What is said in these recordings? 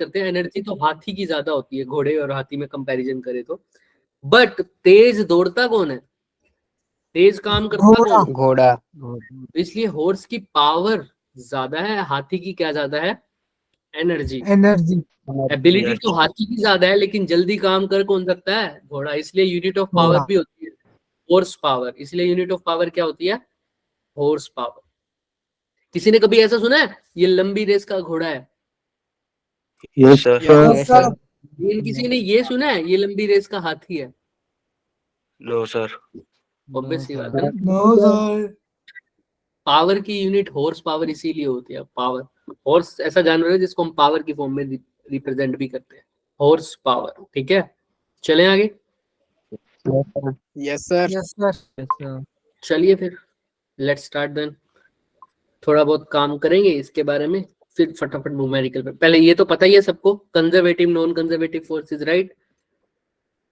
करते हैं, एनर्जी तो हाथी की ज्यादा होती है, घोड़े और हाथी में कंपैरिजन करें तो, बट तेज दौड़ता कौन है, तेज काम करता कौन है? घोड़ा। तो इसलिए हॉर्स की पावर ज्यादा है, हाथी की क्या ज्यादा है, एनर्जी। एनर्जी। एबिलिटी तो हाथी की ज्यादा है, लेकिन जल्दी काम कर कौन सकता है, घोड़ा। इसलिए यूनिट ऑफ पावर घोड़ा। भी होती है हॉर्स पावर। इसलिए यूनिट ऑफ पावर क्या होती है, हॉर्स पावर। किसी ने कभी ऐसा सुना है ये लंबी रेस का घोड़ा है? Yes sir. Yes, sir. लेकिन किसी ने ये सुना है ये लंबी रेस का हाथी है? No sir. ऑब्वियस सी बात है ना। No sir. पावर की यूनिट हॉर्स पावर इसीलिए होती है। पावर, हॉर्स ऐसा जानवर है जिसको हम पावर की फॉर्म में रिप्रेजेंट भी करते हैं, हॉर्स पावर। ठीक है, चलें आगे। Yes, sir. Yes sir. चलिए फिर लेट्स स्टार्ट देन। थोड़ा बहुत काम करेंगे इसके बारे में, फिर फटाफट न्यूमेरिकल पे। पहले ये तो पता ही है सबको, conservative non conservative forces, right.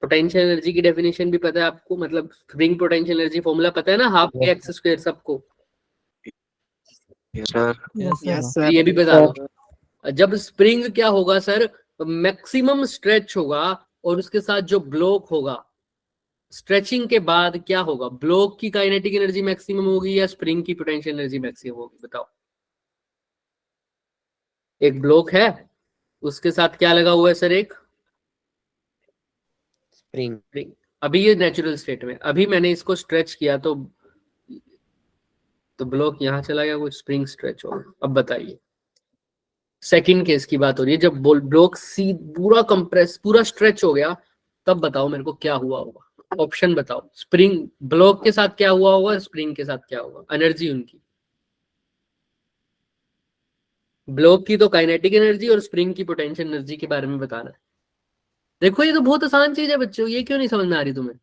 Potential energy की डेफिनेशन भी पता है आपको, मतलब स्प्रिंग पोटेंशियल एनर्जी फॉर्मूला पता है ना, हाफ के एक्स स्क्वायर सबको। Yes sir. Yes, फिर sir. ये भी बता दो, जब स्प्रिंग क्या होगा सर, मैक्सिमम स्ट्रेच होगा और उसके साथ जो ब्लॉक होगा, स्ट्रेचिंग के बाद क्या होगा, ब्लॉक की काइनेटिक एनर्जी मैक्सिमम होगी या स्प्रिंग की पोटेंशियल एनर्जी मैक्सिमम होगी, बताओ। एक ब्लॉक है, उसके साथ क्या लगा हुआ है सर, एक Spring. स्प्रिंग। अभी ये नेचुरल स्टेट में, अभी मैंने इसको स्ट्रेच किया तो ब्लॉक यहां चला गया, कुछ स्प्रिंग स्ट्रेच होगा। अब बताइए, सेकंड केस की बात हो रही है, जब ब्लॉक सी पूरा कंप्रेस पूरा स्ट्रेच हो गया, तब बताओ मेरे को क्या हुआ होगा, ऑप्शन बताओ। स्प्रिंग ब्लॉक के साथ क्या हुआ होगा, स्प्रिंग के साथ क्या होगा, एनर्जी उनकी। ब्लॉक की तो काइनेटिक एनर्जी और स्प्रिंग की पोटेंशियल एनर्जी के बारे में बताना है। देखो ये तो बहुत आसान चीज है बच्चों, ये क्यों नहीं समझ में आ रही तुम्हें?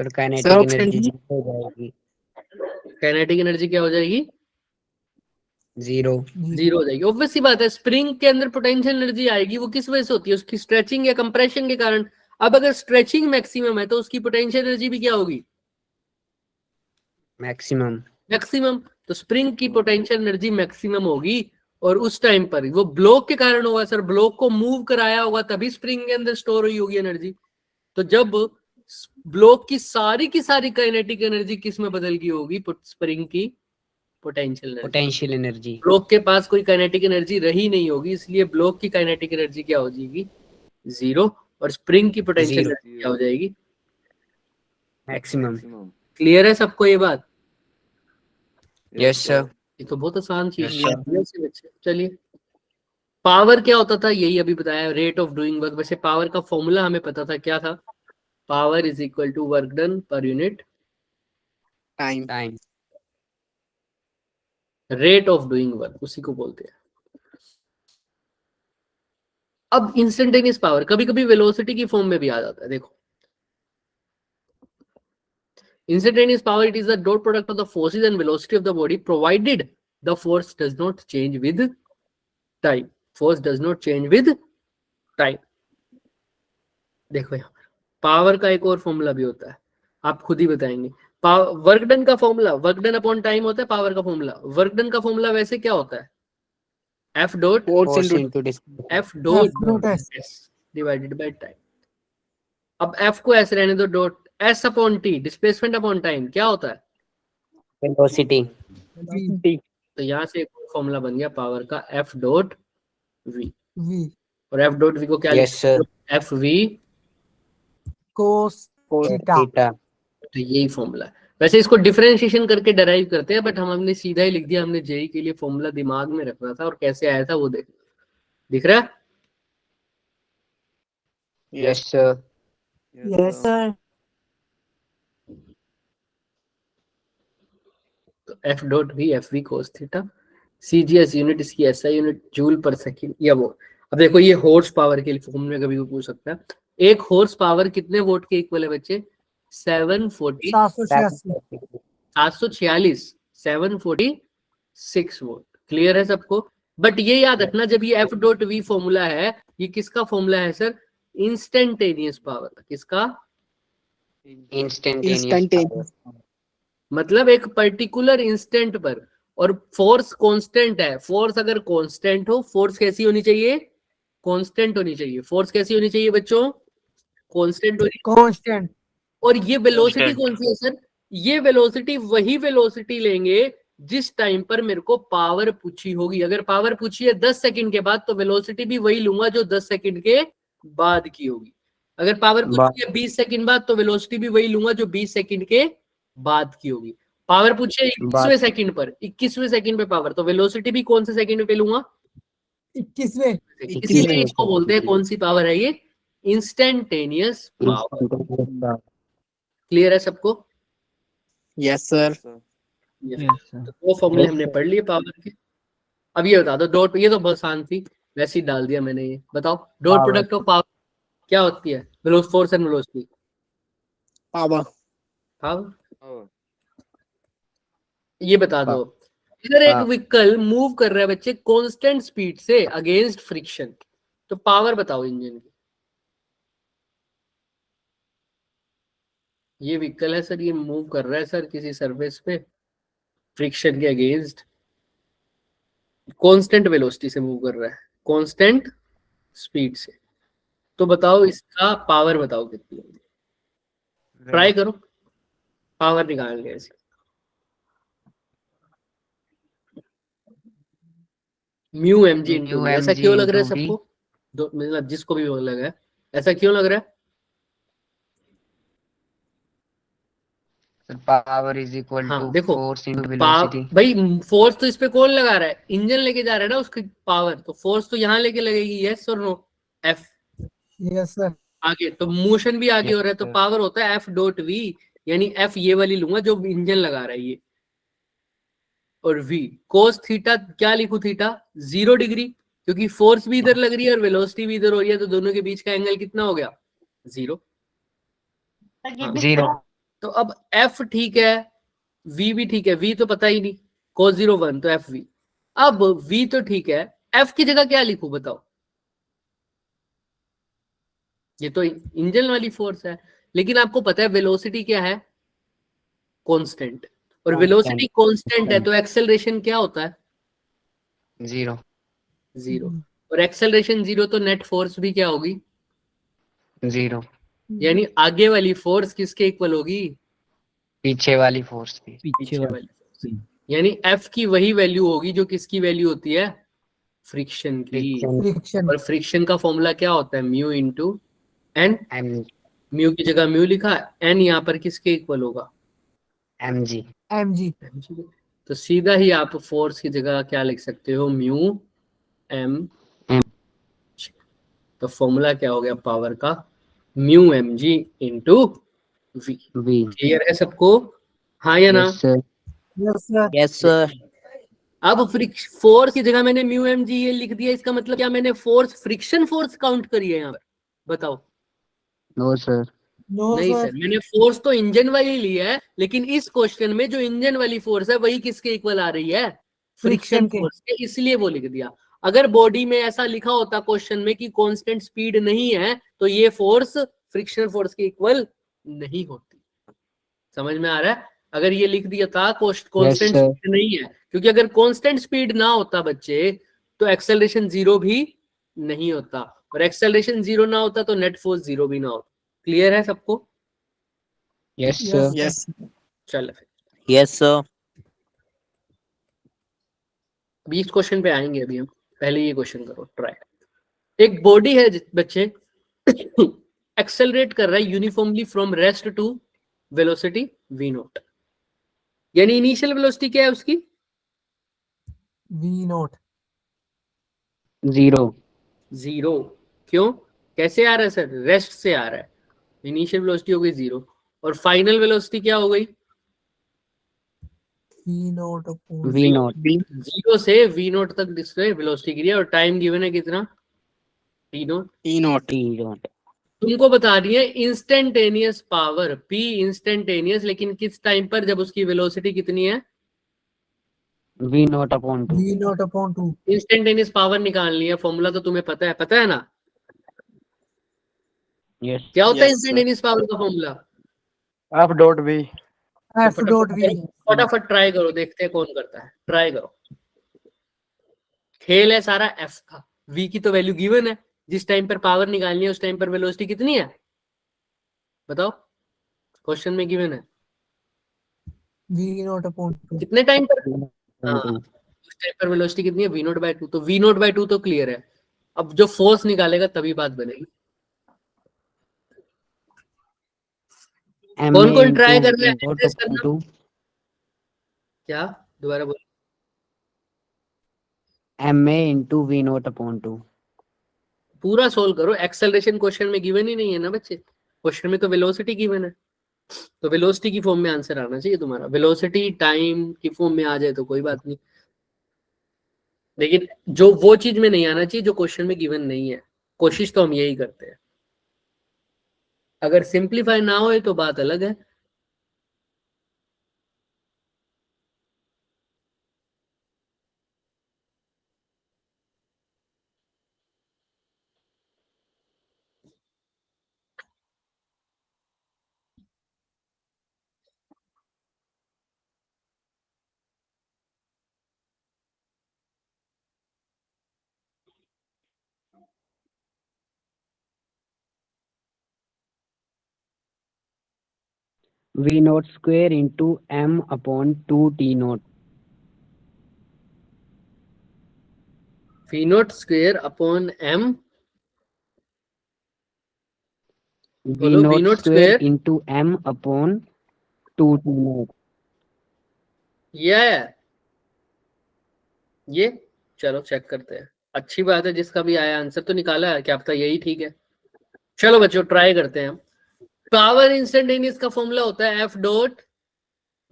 Sir, kinetic Sir, energy option zero हो जाएगी. काइनेटिक एनर्जी क्या हो जाएगी, Zero. जीरो हो जाएगी। ऑब्वियस सी बात है, स्प्रिंग के अंदर पोटेंशियल एनर्जी आएगी, वो किस वजह से होती है, उसकी स्ट्रेचिंग या कंप्रेशन के कारण। अब अगर स्ट्रेचिंग मैक्सिमम है तो उसकी पोटेंशियल एनर्जी भी क्या होगी, Maximum. मैक्सिमम। तो स्प्रिंग की पोटेंशियल एनर्जी मैक्सिमम होगी, और उस टाइम पर वो ब्लॉक के कारण होगा सर, ब्लॉक को मूव कराया होगा तभी स्प्रिंग के अंदर स्टोर हुई होगी एनर्जी। तो जब ब्लॉक की सारी काइनेटिक एनर्जी किस में बदल गई होगी, स्प्रिंग की potential energy. Potential energy. Block के पास कोई काइनेटिक एनर्जी रही नहीं होगी, इसलिए ब्लॉक की काइनेटिक एनर्जी क्या हो जाएगी, जीरो। और स्प्रिंग की पोटेंशियल Zero. एनर्जी क्या हो जाएगी, Maximum. क्लियर है सबको ये बात? Yes, sir. ये तो बहुत आसान चीज Yes, sir. है। चलिए, पावर क्या होता था यही अभी बताया, रेट ऑफ डूइंग वर्क। वैसे पावर का फॉर्मूला हमें पता था, क्या था, power is equal to work done per unit Time. Time. Rate of doing work, उसी को बोलते हैं। अब इंस्टेंटेनियस पावर कभी कभी वेलोसिटी की फॉर्म में भी आ जाता है। देखो, instantaneous power, it is the dot product of the forces and velocity of the body provided the force does not change with time. Force does not change with time. देखो यहाँ power का एक और फॉर्मूला भी होता है, आप खुद ही बताएंगे। वर्क डन का formula work done upon time होता है, पावर का फॉर्मूला वर्क डन का फॉर्मूला वैसे क्या होता है, F dot Force into distance. F dot F S divided by time. अब F को ऐसे रहने दो, dot S upon T displacement upon time क्या होता है, Velocity. तो यहाँ से एक फॉर्मूला बन गया पावर का, F डॉट V। वी और F डॉट V को क्या Yes, sir. F V, कोस Cos थीटा। theta. तो यही फॉर्मूला है। वैसे इसको डिफरेंशिएशन करके डराइव करते हैं, बट हमने सीधा ही लिख दिया, हमने जेई के लिए फॉर्मूला दिमाग में रखना था और कैसे आया था वो दिख रहा है। Yes, sir. Yes sir. तो F dot V F V cos theta, CGS unit इसकी SI यूनिट जूल पर सेकंड या वो। अब देखो ये हॉर्स पावर के लिए फॉर्मूले कभी भी पूछ सकता है। एक हॉर्स पावर कितने वोट के इक्वल है बच्चे, 786। 746 746 वोट। क्लियर है सबको? बट ये याद रखना, जब ये F डॉट V फॉर्मूला है, ये किसका फॉर्मूला है सर, इंस्टेंटेनियस पावर। किसका, Instantaneous. मतलब एक पर्टिकुलर इंस्टेंट पर, और फोर्स कांस्टेंट है। फोर्स अगर कांस्टेंट हो, फोर्स कैसी होनी चाहिए? कांस्टेंट होनी चाहिए। फोर्स कैसी होनी चाहिए बच्चों? कांस्टेंट होनी। Constant. और ये वेलोसिटी Constant. कौन सी है सर? ये वेलोसिटी वही वेलोसिटी लेंगे जिस टाइम पर मेरे को पावर पूछी होगी। अगर पावर पूछी है 10 सेकंड के बाद, तो वेलोसिटी भी वही लूंगा जो 10 सेकंड के बाद की होगी। अगर पावर पूछी है 20 सेकंड बाद, तो वेलोसिटी भी वही लूंगा जो 20 सेकंड के बाद की होगी। पावर पूछे 21वें सेकंड पर, 21वें सेकंड पे पावर, तो वेलोसिटी भी कौन से सेकंड पे लूंगा? 21वें. इसीलिए इसको बोलते हैं, कौन सी पावर है ये? Instantaneous power. क्लियर है सबको? Yes, sir. Yes, sir. तो दो फॉर्मूले हमने पढ़ लिए पावर के। अब ये बता दो, डॉट, ये तो बहुत आसान थी, वैसे ही डाल दिया मैंने। ये बताओ, dot Power. Product of power क्या होती है? Velocity, force and velocity. Power. Power. ये बता दो, अगर एक व्हीकल मूव कर रहा है बच्चे कांस्टेंट स्पीड से अगेंस्ट फ्रिक्शन, तो पावर बताओ इंजन की। ये व्हीकल है सर, ये मूव कर रहा है सर किसी सरफेस पे फ्रिक्शन के अगेंस्ट, कांस्टेंट वेलोसिटी से मूव कर रहा है, कांस्टेंट स्पीड से। तो बताओ इसका पावर बताओ कितनी होगी? ट्राई करो पावर निकालने ऐसे। म्यू एम जी इंटू, ऐसा क्यों लग रहा है सबको? मतलब जिसको भी वो लगा है, ऐसा क्यों लग रहा है? Power is equal हाँ to देखो, force into velocity. भाई फोर्स तो इस पे कौन लगा रहा है? इंजन लेके जा रहा है ना उसकी पावर, तो फोर्स तो यहाँ लेके लगेगी। यस और नो? F Yes, sir. आगे, तो मोशन भी आगे Yes, हो रहा है, तो sir. पावर होता है एफ डॉट वी, यानी एफ ये वाली लूंगा जो इंजन लगा रहा है ये, और वी कोस थीटा। क्या लिखूं? थीटा 0 डिग्री, क्योंकि फोर्स भी इधर लग रही है और वेलोसिटी भी इधर हो रही है, तो दोनों के बीच का एंगल कितना हो गया? 0। Zero. तो अब एफ ठीक है, वी भी ठीक है। वी तो पता ही नहीं, cos 0 1, तो एफ वी। अब वी तो ठीक है, एफ की जगह क्या लिखूं बताओ? ये तो इंजन वाली फोर्स है, लेकिन आपको पता है वेलोसिटी क्या है? कांस्टेंट। और वेलोसिटी कांस्टेंट है, तो एक्सेलरेशन क्या होता है? Zero. 0। और एक्सेलरेशन 0, तो नेट फोर्स भी क्या होगी? Zero. यानी आगे वाली फोर्स किसके इक्वल होगी? पीछे वाली फोर्स की. पीछे वाली फोर्स। यानी एफ की वही वैल्यू होगी जो किसकी वैल्यू होती है? फ्रिक्शन की। Friction. और फ्रिक्शन का फॉर्मूला क्या होता है? Mu into N. M. Mu की जगह म्यू लिखा, एन यहाँ पर किसके इक्वल होगा? mg. mg. तो सीधा ही आप फोर्स की जगह क्या लिख सकते हो? Mu M. तो फॉर्मूला क्या हो गया पावर का? Mu M G into V. Clear है सबको? हाँ या ना? Yes, sir. Yes, sir. अब फोर्स की जगह मैंने म्यू एम जी ये लिख दिया, इसका मतलब क्या? मैंने फोर्स, फ्रिक्शन फोर्स काउंट करी है यहाँ पर? बताओ। No, sir. No, नहीं sir. सर, मैंने फोर्स तो इंजन वाली ली है, लेकिन इस क्वेश्चन में जो इंजन वाली फोर्स है वही किसके इक्वल आ रही है? फ्रिक्शन Friction के. फोर्स के, इसलिए वो लिख दिया। अगर बॉडी में ऐसा लिखा होता क्वेश्चन में कि कांस्टेंट स्पीड नहीं है, तो ये फोर्स फ्रिक्शन फोर्स के इक्वल नहीं होती। समझ में आ रहा है? अगर ये लिख दिया था कांस्टेंट स्पीड नहीं है, क्योंकि अगर कांस्टेंट स्पीड ना होता बच्चे, तो एक्सेलरेशन 0 भी नहीं होता, और एक्सेलरेशन 0 ना होता तो नेट फोर्स 0 भी ना होता। क्लियर है सबको? Yes, sir. Yes. चल फिर Yes, sir. 20 क्वेश्चन पे आएंगे अभी हम। पहले ये क्वेश्चन करो ट्राई। एक बॉडी है बच्चे, एक्सेलरेट कर रहा है uniformly from rest to velocity v naught, यानी इनिशियल वेलोसिटी क्या है उसकी? V naught. Zero. 0। क्यों? कैसे आ रहा है सर? रेस्ट से आ रहा है, इनिशियल वेलोसिटी हो गई 0, और फाइनल वेलोसिटी क्या हो गई? V naught upon. V naught. 0 से v नॉट तक डिस्प्ले वेलोसिटी गिरी है, और टाइम गिवन है कितना? t not. T naught. T naught. तुमको बता रही है इंस्टेंटेनियस पावर p इंस्टेंटेनियस, लेकिन किस टाइम पर? जब उसकी वेलोसिटी कितनी है? V naught upon 2. V naught upon 2. Instantaneous power निकालनी है, फॉर्मूला तो तुम्हें पता है ना? Yes. क्या होता है Yes, sir. इंस्टेंटेनियस पावर का formula? F dot V. F dot V. फटाफट ट्राई करो, देखते हैं कौन करता है, ट्राई करो। खेल है सारा एफ का। वी की तो वैल्यू गिवन है, जिस टाइम पर पावर निकालनी है उस टाइम पर वेलोसिटी कितनी है बताओ, क्वेश्चन में गिवन है V naught upon 2. कितने टाइम पर, हाँ उस टाइम पर वेलोसिटी कितनी है, वी नॉट बाय टू। तो वी नॉट बाय टू तो क्लियर है, अब जो फोर्स निकालेगा तभी बात बनेगी। M कौन कौन into ट्राई कर रहा है, V naught एक्सरसाइज upon करना, 2. क्या दोबारा बोलो। MA into V naught upon 2. पूरा सोल्व करो, एक्सेलरेशन क्वेश्चन में गिवन ही नहीं है ना बच्चे, क्वेश्चन में तो वेलोसिटी गिवन है, तो वेलोसिटी की फॉर्म में आंसर आना चाहिए तुम्हारा। वेलोसिटी टाइम की फॉर्म में आ जाए तो कोई बात नहीं, लेकिन जो वो चीज में नहीं आना चाहिए जो क्वेश्चन में गिवन नहीं है। कोशिश तो हम यही करते हैं, अगर सिंप्लीफाई ना हो तो बात अलग है। V naught square into M upon 2 T naught. V naught square upon M, V बोलो V naught naught square square, into M upon 2 T naught. ये चलो चेक करते हैं। अच्छी बात है, जिसका भी आया आंसर तो निकाला है, क्या पता यही ठीक है। चलो बच्चों ट्राई करते हैं हम। पावर इंस्टेंटेनियस का फॉर्मूला होता है एफ डॉट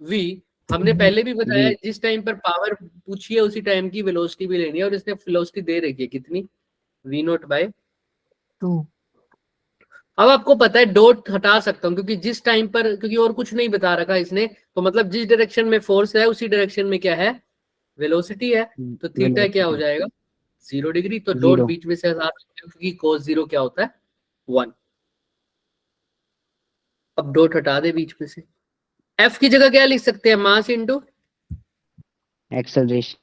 वी। हमने पहले भी बताया V. जिस टाइम पर पावर पूछी है उसी टाइम की वेलोसिटी भी लेनी है, और इसने वेलोसिटी दे रखी है कितनी, वी नॉट बाय 2. अब आपको पता है डॉट हटा सकता हूं क्योंकि जिस टाइम पर, क्योंकि और कुछ नहीं बता रखा इसने, तो मतलब जिस डायरेक्शन में फोर्स है उसी डायरेक्शन में क्या है, वेलोसिटी है। तो थीटा क्या हो जाएगा 0 डिग्री, तो डॉट 0. बीच में से हटा सकते हो क्योंकि cos 0 क्या होता है 1। अब डॉट हटा दे बीच में से, एफ की जगह क्या लिख सकते हैं, mass into Acceleration.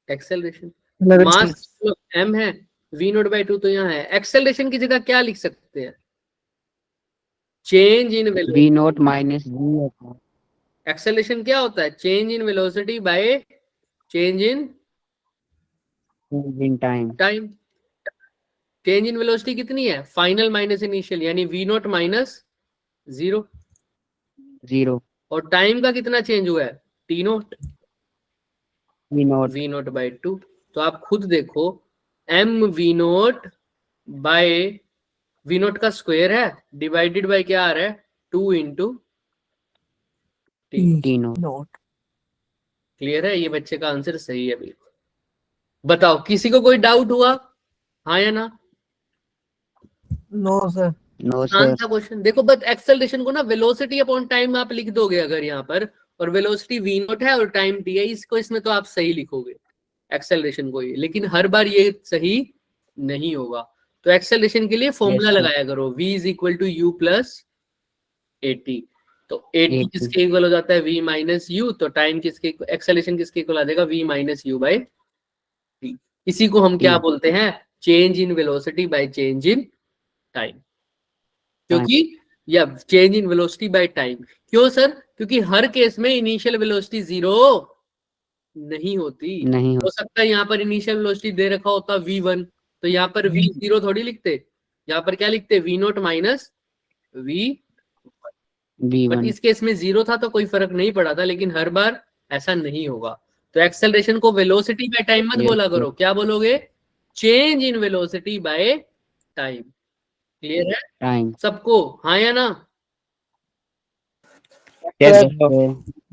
Acceleration. Acceleration. मास एम है, वी नॉट बाई टू तो यहाँ है। एक्सेलरेशन की जगह क्या लिख सकते हैं, change in velocity. V naught minus V upon acceleration क्या होता है, change in velocity by change in in time. Time. Change in velocity कितनी है, फाइनल माइनस इनिशियल, यानी वी नॉट माइनस 0। 0. और टाइम का कितना चेंज हुआ है, T naught, V naught. V naught by two. तो आप खुद देखो, M V naught by V naught का स्क्वायर है डिवाइडेड बाय क्या आ रहा है 2 into T. T naught. Naught. Clear है, ये बच्चे का आंसर सही है बिल्कुल। बताओ किसी को कोई डाउट हुआ, हाँ या ना। No, sir. No, आसान sir. था क्वेश्चन। देखो बट एक्सेलरेशन को ना वेलोसिटी अपॉन टाइम आप लिख दोगे अगर यहाँ पर, और वेलोसिटी वी नॉट है और टाइम टी है, इसको इसमें तो आप सही लिखोगे एक्सेलरेशन को ही, लेकिन हर बार ये सही नहीं होगा। तो एक्सेलरेशन के लिए फॉर्मूला Yes, sir. लगाया करो, v is equal to U plus A T. तो एटी 80. किसके इक्वल हो जाता है, v माइनस यू। तो टाइम किसके, एक्सेलरेशन किसके इक्वल आ जाएगा, v minus U by T. इसी को हम क्या T. बोलते हैं, change in velocity by change in time. क्योंकि या change in velocity by time, क्यों सर, क्योंकि हर केस में इनिशियल वेलोसिटी 0 नहीं होती। नहीं हो सकता है यहाँ पर इनिशियल वेलोसिटी दे रखा होता v1, तो यहाँ पर v0 थोड़ी लिखते, यहाँ पर क्या लिखते v not minus v। But V1. इस केस में 0 था तो कोई फर्क नहीं पड़ा था, लेकिन हर बार ऐसा नहीं होगा। तो एक्सेलरेशन को वेलोसिटी बाय टाइम मत Yes, बोला sir. करो, क्या बोलोगे, change in velocity by time. Clear है Time. सबको, हाँ या ना। Yes, Sir. sir.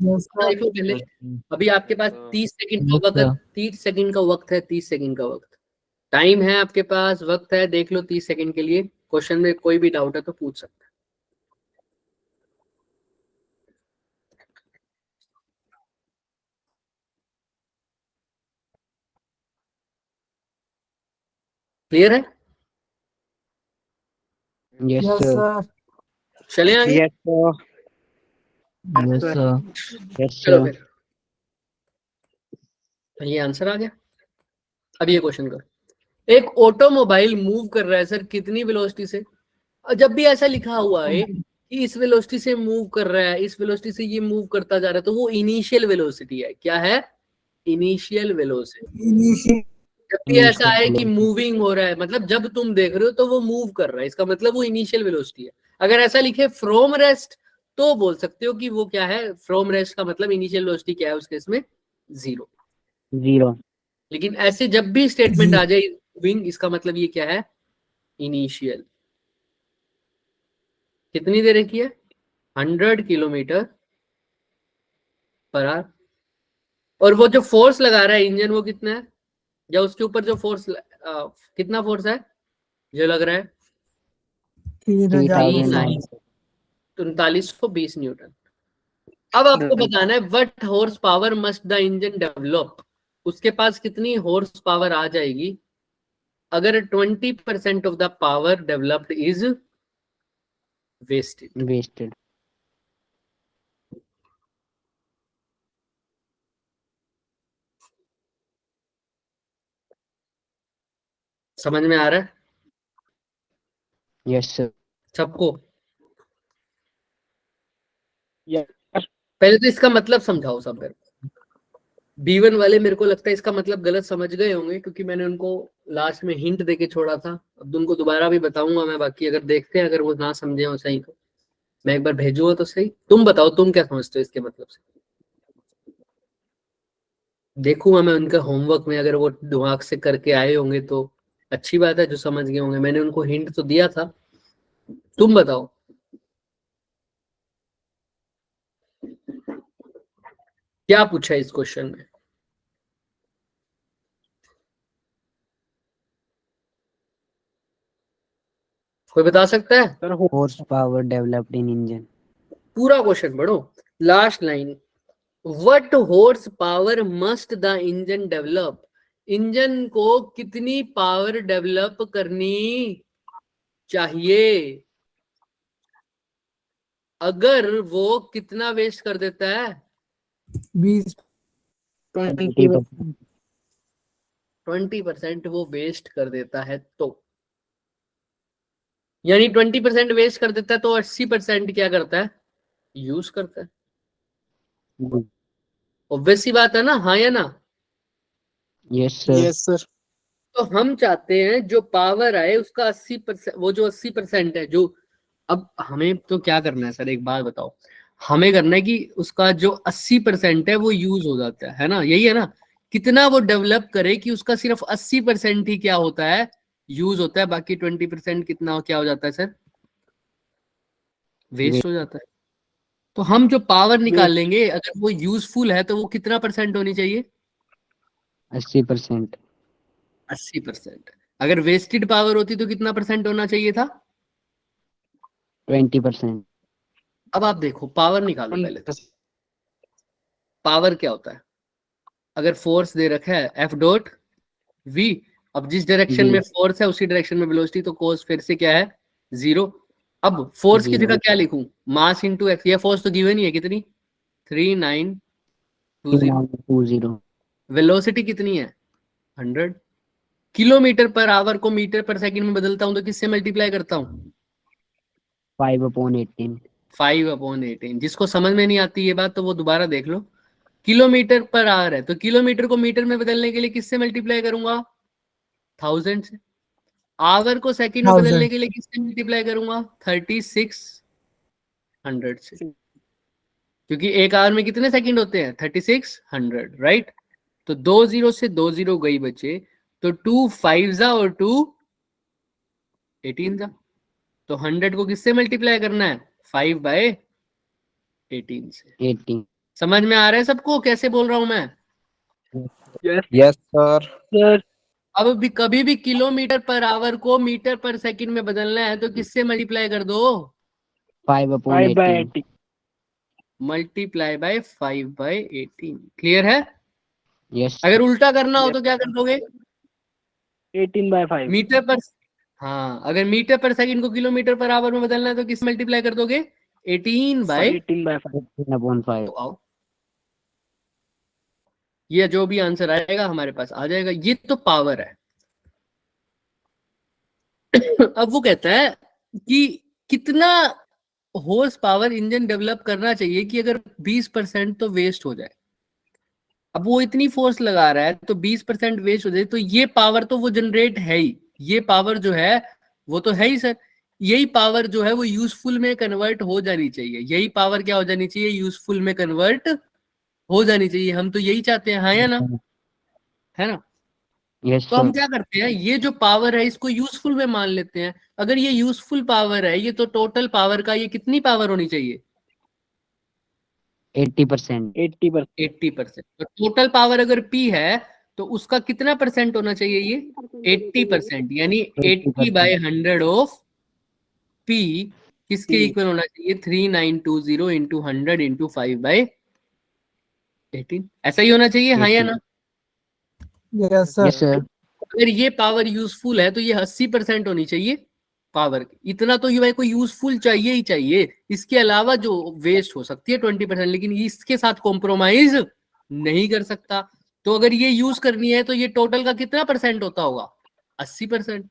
Yes, sir. देखो पहले, अभी आपके पास 30 सेकंड का Yes, वक्त, sir. 30 सेकंड का वक्त है, 30 सेकंड का वक्त टाइम है आपके पास, वक्त है, देख लो 30 सेकंड के लिए। क्वेश्चन में कोई भी डाउट है तो पूछ सकते हैं। क्लियर है, Yes, Yes, sir. sir. चले आगे। Yes, sir. Yes, sir. Yes, चलो sir. फिर, तो ये आंसर आ गया। अब ये क्वेश्चन करो, एक ऑटोमोबाइल मूव कर रहा है सर कितनी वेलोसिटी से? और जब भी ऐसा लिखा हुआ है कि इस वेलोसिटी से मूव कर रहा है, इस वेलोसिटी से ये मूव करता जा रहा है, तो वो इनिशियल वेलोसिटी है। क्या है? Initial velocity. Initial. जब भी ऐसा Initial है कि velocity. मूविंग हो रहा है, मतलब जब तुम देख रहे हो तो वो मूव कर रहा है, इसका मतलब वो इनिशियल वेलोसिटी है। अगर ऐसा लिखे फ्रॉम रेस्ट, तो बोल सकते हो कि वो क्या है, फ्रॉम रेस्ट का मतलब इनिशियल वेलोसिटी क्या है उस केस में? 0। 0. लेकिन ऐसे जब भी स्टेटमेंट आ जाए मूविंग, इसका मतलब ये क्या है? इनिशियल। कितनी देर की है? 100 किलोमीटर पर आवर। और वो जो फोर्स लगा रहा है इंजन, वो कितना है? या उसके ऊपर जो फोर्स, कितना फोर्स है जो लग रहा है? 3000. 4320 न्यूटन। अब आपको बताना है what horse power must the engine develop. उसके पास कितनी हॉर्स पावर आ जाएगी अगर 20% of the power developed is wasted? Wasted. समझ में आ रहा है Yes, sir. सबको? Yes. पहले तो इसका मतलब समझाओ सब मेरे को। B1 वाले मेरे को लगता है इसका मतलब गलत समझ गए होंगे, क्योंकि मैंने उनको लास्ट में हिंट देके छोड़ा था। अब उनको दोबारा भी बताऊंगा मैं, बाकी अगर देखते हैं अगर वो ना समझे हो सही तो मैं एक बार भेजूंगा तो सही। तुम बताओ तुम क्या समझते हो इसके मतलब से? देखूंगा मैं उनके होमवर्क में, अगर वो दिमाग से करके आए होंगे तो अच्छी बात है, जो समझ गए होंगे। मैंने उनको हिंट तो दिया था। तुम बताओ क्या पूछा है इस क्वेश्चन में? कोई बता सकता है? Sir, horsepower developed in engine. पूरा क्वेश्चन पढ़ो, last line. What horse power must the engine develop? Engine को कितनी पावर डेवलप करनी चाहिए अगर वो कितना वेस्ट कर देता है? 20. 20%. 20% वो वेस्ट कर देता है तो, यानी 20% वेस्ट कर देता है तो 80% क्या करता है? यूज करता है। ऑब्वियस सी बात है ना, हाँ या ना? Yes, sir. Yes, sir. तो हम चाहते हैं जो पावर आए उसका 80%, वो जो 80% है जो, अब हमें तो क्या करना है सर, एक बात बताओ। हमें करना है कि उसका जो 80% है वो यूज हो जाता है ना, यही है ना? कितना वो डेवलप करे कि उसका सिर्फ 80% ही क्या होता है? यूज होता है, बाकी 20% कितना क्या हो जाता है सर? वेस्ट हो जाता है। तो हम जो पावर निकाल लेंगे अगर वो यूजफुल है तो वो कितना परसेंट होनी चाहिए? 80%. 80%। अगर वेस्टेड पावर होती तो कितना परसेंट होना चाहिए था? 20%. अब आप देखो, पावर निकालो पहले तो। पावर क्या होता है? अगर फोर्स दे रखा है F डॉट V, अब जिस डायरेक्शन V. में फोर्स है उसी डायरेक्शन में वेलोसिटी, तो कोस फिर से क्या है? 0। अब फोर्स की 0. जगह क्या लिखूं? Mass into x. ये फोर्स तो गिवन ही है, कितनी? 3920। 20. वेलोसिटी कितनी है? 100। किलोमीटर पर आवर को मीटर पर सेकंड में बदलता हूं तो किससे मल्टीप्लाई करता हूं? 5/18. 5/18। जिसको समझ में नहीं आती ये बात तो वो दोबारा देख लो। किलोमीटर पर आवर है तो किलोमीटर को मीटर में बदलने के लिए किससे मल्टीप्लाई करूंगा? 1000 से। आवर को सेकंड में बदलने 1000. के लिए किससे मल्टीप्लाई करूंगा? 3600 से। क्योंकि एक आवर में कितने सेकंड होते हैं? 3600, राइट? तो 2 जीरो से 2 जीरो गई बचे, तो 2 5 जा और 2 18 जा। तो 100 को किससे मल्टीप्लाई करना है? 5/18 से। 18. समझ में आ रहा है सबको कैसे बोल रहा हूं मैं? Yes, sir. अब भी कभी भी किलोमीटर पर आवर को मीटर पर सेकंड में बदलना है तो किससे मल्टीप्लाई कर दो? 5/18. Multiply by 5/18। क्लियर है? Yes. अगर उल्टा करना हो तो क्या कर दोगे? 18/5. मीटर पर, हाँ, अगर मीटर पर सेकंड को किलोमीटर पर आवर में बदलना है तो किस मल्टीप्लाई कर दोगे? 18 बाय 18/5. तो आओ, ये जो भी आंसर आएगा हमारे पास आ जाएगा। ये तो पावर है। अब वो कहता है कि कितना हॉर्स पावर इंजन डेवलप करना चाहिए कि अगर 20% तो वेस्ट हो जाए। अब वो इतनी फोर्स लगा रहा है तो 20% वेस्ट हो जाए, तो ये पावर तो वो जनरेट है ही, ये पावर जो है वो तो है ही सर। यही पावर जो है वो यूजफुल में कन्वर्ट हो जानी चाहिए। यही पावर क्या हो जानी चाहिए? यूजफुल में कन्वर्ट हो जानी चाहिए। हम तो यही चाहते हैं, हाँ या ना? है ना? Yes, तो हम sir. क्या करते हैं, ये जो पावर है इसको यूजफुल में मान लेते हैं। अगर ये यूजफुल पावर है, ये तो टोटल पावर का ये कितनी पावर होनी चाहिए? 80%. 80%। तो टोटल पावर अगर P है तो उसका कितना परसेंट होना चाहिए? ये 80%, यानी 80/100 ऑफ P किसके इक्वल होना चाहिए? 3920 इंटू 100 इंटू 5/18। ऐसा ही होना चाहिए, हाँ या ना? Yes, Yes, sir. sir. अगर ये पावर यूजफुल है तो ये 80% होनी चाहिए पावर। इतना तो ये भाई को यूजफुल चाहिए ही चाहिए। इसके अलावा जो वेस्ट हो सकती है 20%, लेकिन इसके साथ कॉम्प्रोमाइज नहीं कर सकता। तो अगर ये यूज करनी है तो ये टोटल का कितना परसेंट होता होगा? 80%।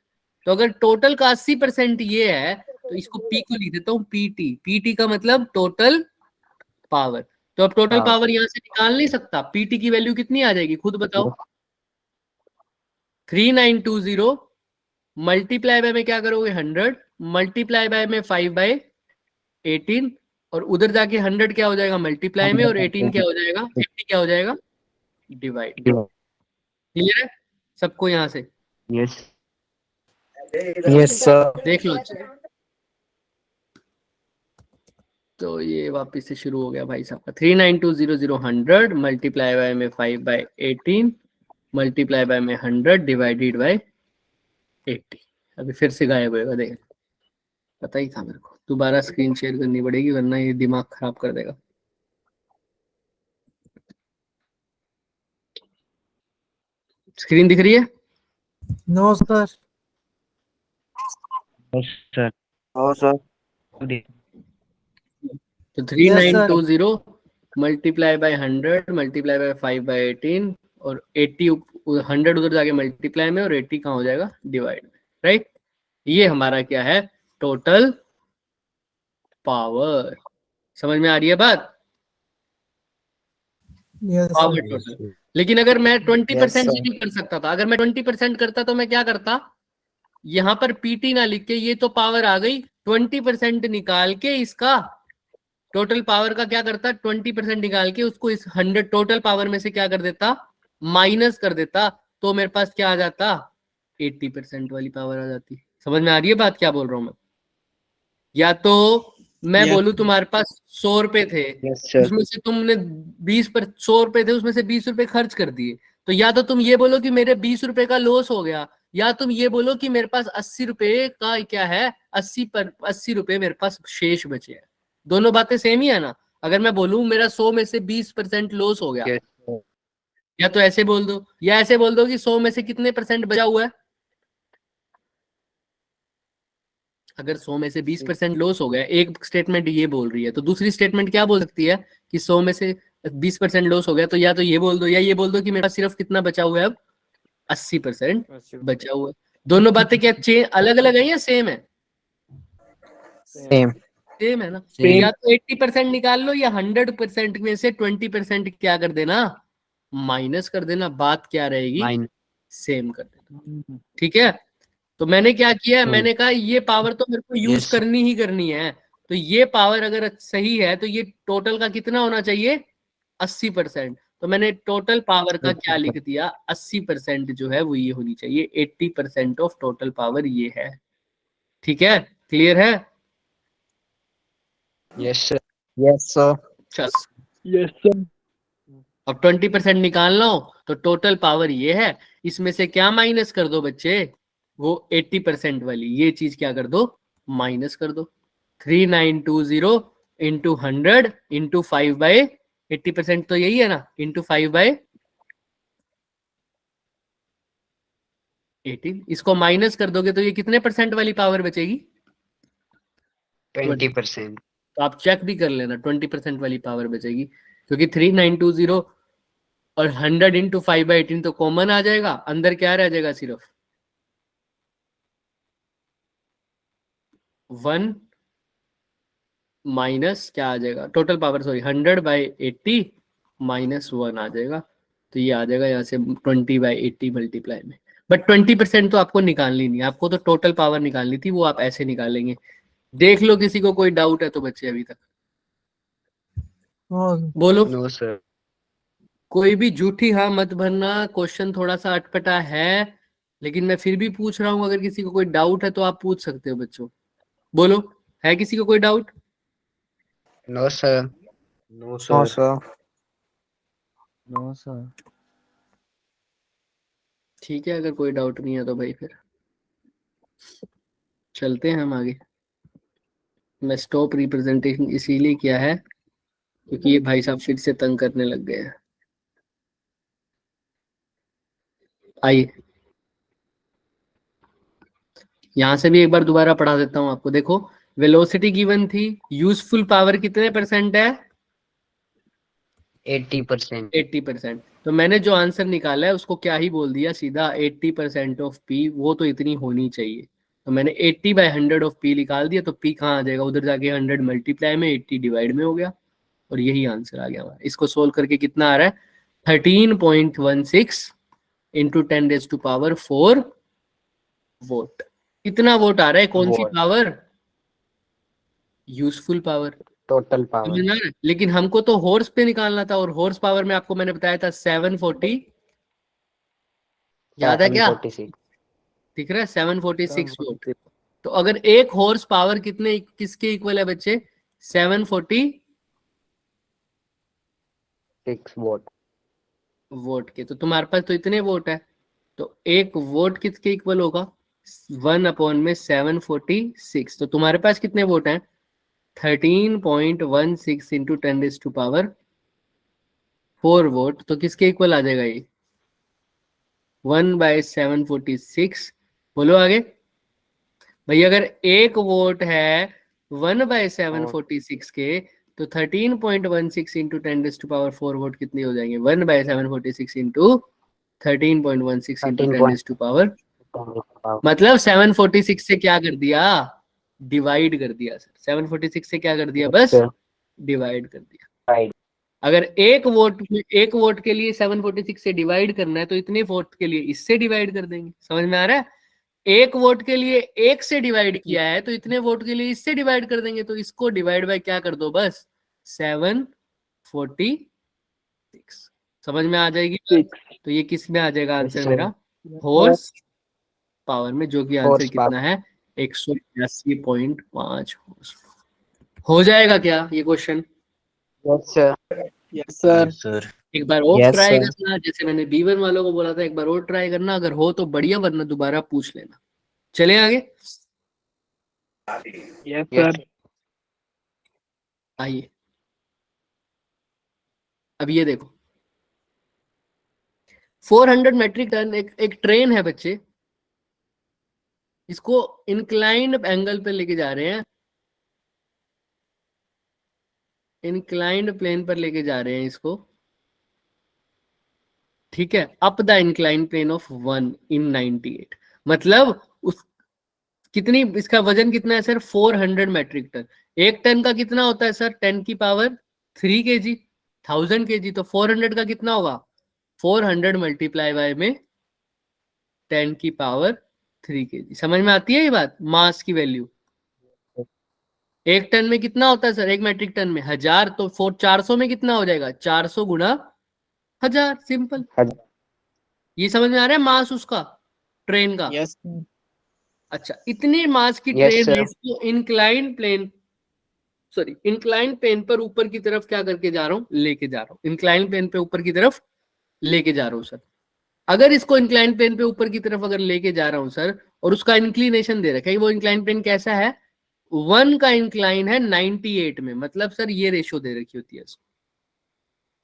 तो अगर टोटल का 80% ये है तो इसको P को लिख देता हूँ PT। PT का मतलब टोटल पावर। तो अब टोटल पावर यहां से निकाल नहीं सकता। PT की वैल्यू कितनी आ जाएगी खुद बताओ? 3920 मल्टीप्लाई बाय में क्या करोगे? 100 मल्टीप्लाई बाय में 5/18 और उधर जाके 100 क्या हो जाएगा? मल्टीप्लाई में, और 18 क्या हो जाएगा? 80 क्या हो जाएगा? डिवाइड। क्लियर है सबको यहाँ से? Yes. Yes, sir. देख लो अच्छा। तो ये वापस से शुरू हो गया भाई साहब का। 3920 100 मल्टीप्लाई बाय में 5/18 मल्टीप्लाई बाय में 100 डिवाइडेड बाय 80। अभी फिर से गायब होएगा, देख पता ही था मेरे को। दोबारा स्क्रीन शेयर करनी पड़ेगी वरना ये दिमाग खराब कर देगा। स्क्रीन दिख रही है? No, sir. Yes, sir. हाँ सर। तो Yes, sir. 3920 multiply by 100 multiply by 5/18 और 80 100 उधर जाके मल्टीप्लाई में और 80 कहाँ हो जाएगा? डिवाइड में। राइट? ये हमारा क्या है? Total power. समझ में आ रही है बात? Yes, power sir. टोटल। लेकिन अगर मैं 20% sir. से नहीं कर सकता था, अगर मैं 20% करता तो मैं क्या करता? यहाँ पर PT ना लिख के, ये तो पावर आ गई, 20% निकाल के इसका टोटल पावर का क्या करता? 20% निकाल के उसको इस 100 टोटल पावर में से क्या कर देता? माइनस कर देता। तो मेरे पास क्या आ जाता? 80% वाली पावर आ जाती। समझ में आ रही है बात क्या बोल रहा हूं मैं? या तो मैं बोलूं तुम्हारे पास 100 रुपए थे, Yes, sir. उसमें से तुमने 100 रुपए थे, उसमें से 20 रुपए खर्च कर दिए। तो या तो तुम ये बोलो कि मेरे 20 रुपए का लॉस हो गया, या तुम ये बोलो कि मेरे पास 80 रुपए का क्या है, 80 रुपए मेरे पास शेष बचे हैं। दोनों बातें सेम ही है ना? अगर मैं बोलूं मेरा 100 में से 20% लॉस हो गया, Yes, sir. या तो ऐसे बोल दो, या ऐसे बोल दो कि 100 में से कितने परसेंट बचा हुआ है। अगर 100 में से 20% लॉस हो गया, एक स्टेटमेंट ये बोल रही है, तो दूसरी स्टेटमेंट क्या बोल सकती है कि 100 में से 20% लॉस हो गया। तो या तो ये बोल दो, या ये बोल दो कि मेरे पास सिर्फ कितना बचा हुआ है अब? 80% बचा हुआ है। दोनों बातें क्या अलग अलग है या सेम है? Same. सेम है ना? Same. या तो 80% निकाल लो, या 100% में से 20% क्या कर देना? माइनस कर देना। बात क्या रहेगी? Mine. सेम कर देना। ठीक है? तो मैंने क्या किया? Hmm. मैंने कहा ये पावर तो मेरे को यूज Yes. करनी ही करनी है। तो ये पावर अगर सही है तो ये टोटल का कितना होना चाहिए? 80%। तो मैंने टोटल पावर का क्या लिख दिया? 80% जो है वो ये होनी चाहिए। 80% ऑफ टोटल पावर ये है। ठीक है? क्लियर है? Yes, sir. Yes, sir. चल Yes, sir. अब 20% निकालना हो तो टोटल पावर ये है, इसमें से क्या माइनस कर दो बच्चे? वो 80% वाली ये चीज क्या कर दो? माइनस कर दो। 3920 इंटू 100 इंटू 5/80% तो यही है ना, इंटू 5/18। इसको माइनस कर दोगे तो ये कितने परसेंट वाली पावर बचेगी? 20%. तो आप चेक भी कर लेना, 20% वाली पावर बचेगी, क्योंकि 3920 और 100 इंटू 5/18 तो कॉमन आ जाएगा, अंदर क्या रह जाएगा, सिर्फ 1 माइनस क्या आ जाएगा, टोटल पावर सॉरी 100/80 माइनस 1 आ जाएगा, तो ये आ जाएगा यहाँ से 20/80 मल्टीप्लाई में। बट 20% तो आपको निकालनी नहीं है, आपको तो टोटल पावर निकालनी थी, वो आप ऐसे निकालेंगे। देख लो किसी को कोई डाउट है तो बच्चे अभी तक नो बोलो। No sir. कोई भी झूठी हाँ मत भरना, क्वेश्चन थोड़ा सा अटपटा है, लेकिन मैं फिर भी पूछ रहा हूँ, अगर किसी को कोई डाउट है तो आप पूछ सकते हो बच्चों। बोलो, है किसी को कोई doubt? No sir. No no sir. Sir. No sir. ठीक है, अगर कोई डाउट नहीं है तो भाई फिर चलते हैं हम आगे। मैं स्टॉप रिप्रेजेंटेशन इसीलिए किया है क्योंकि ये भाई साहब फिर से तंग करने लग गए हैं। आइए यहां से भी एक बार दोबारा पढ़ा देता हूं आपको। देखो, वेलोसिटी गिवन थी, यूजफुल पावर कितने परसेंट है? 80%। 80%। तो मैंने जो आंसर निकाला है उसको क्या ही बोल दिया सीधा, 80% ऑफ पी, वो तो इतनी होनी चाहिए। तो मैंने 80/100 ऑफ पी निकाल दिया, तो पी कहाँ आ जाएगा, उधर जाके 100 मल्टीप्लाई में 80 डिवाइड में हो गया, और यही आंसर आ गया हमारा। इसको सोल्व करके कितना आ रहा है, 13.16 इंटू 10⁴ वोट। कितना वोट आ रहा है, कौन सी vote. Power? Useful power. Total power. लेकिन हमको तो हॉर्स पे निकालना था, और हॉर्स पावर में आपको मैंने बताया था 740, याद है क्या? 746। दिख रहा है 746 वोट। तो अगर एक हॉर्स पावर कितने किसके इक्वल है बच्चे? 746 वोट। वोट के। तो तुम्हारे पास तो इतने वोट है, तो एक वोट किसके इक्वल होगा, 1/746। तो तुम्हारे पास कितने वोट हैं, 13.16 इंटू 10⁴ वोट। तो किसके इक्वल आ जाएगा ये, 1/746। बोलो आगे भाई, अगर एक वोट है 1/746 के, तो 13.16 इंटू 10⁴ वोट कितनी हो जाएंगे, 1/746 इंटू 13.16 इंटू 10⁴। मतलब 746 से क्या कर दिया, डिवाइड कर दिया सर। 746 से क्या कर दिया, बस डिवाइड कर दिया। राइट। अगर एक वोट के लिए 746 से डिवाइड करना है, तो इतने वोट के लिए इससे डिवाइड कर देंगे। समझ में आ रहा है? एक वोट के लिए एक से डिवाइड किया है, तो इतने वोट के लिए इससे डिवाइड कर देंगे, तो इसको डिवाइड बाय क्या कर दो, बस 746। समझ में आ जाएगी? तो ये किस में आ जाएगा आंसर मेरा, हॉर्स पावर में, जो कि आंसर कितना है 182.5 हॉर्स। हो जाएगा क्या ये question? Yes sir. Yes sir. एक बार और Yes, ट्राई sir. करना, जैसे मैंने B1 वालों को बोला था, एक बार और ट्राई करना, अगर हो तो बढ़िया, वरना दोबारा पूछ लेना। चले आगे। Yes sir. आइए अब ये देखो, 400 मेट्रिक टन एक ट्रेन है बच्चे, इसको इंक्लाइंड एंगल पे लेके जा रहे हैं, इंक्लाइंड प्लेन पर लेके जा रहे हैं इसको, ठीक है, up the inclined plane of 1 in 98। मतलब उस कितनी, इसका वजन कितना है सर, 400 मेट्रिक टन। एक टन का कितना होता है सर, 10⁻³ kg, 1000 kg। तो 400 का कितना होगा, 400 मल्टीप्लाई बाय में 10⁻³ kg। समझ में आती है ये बात, मास की वैल्यू। एक टन में कितना होता है सर, एक मेट्रिक टन में 1000, तो 400 में कितना हो जाएगा, 400 गुणा 1000। सिंपल। ये समझ में आ रहा है मास उसका, ट्रेन का? यस अच्छा, इतने मास की Yes, ट्रेन है, sir. इसको इंक्लाइन प्लेन पर ऊपर की तरफ क्या करके जा रहा हूँ, लेके जा रहा हूँ, इंक्लाइन प्लेन पे ऊपर की तरफ लेके जा रहा हूँ सर। अगर इसको इंक्लाइन प्लेन पे ऊपर की तरफ अगर लेके जा रहा हूँ सर, और उसका इंक्लिनेशन दे रखा है, वो इंक्लाइन प्लेन कैसा है, 1 का इंक्लाइन है 98 में, मतलब सर ये रेशो दे रखी होती है इसको,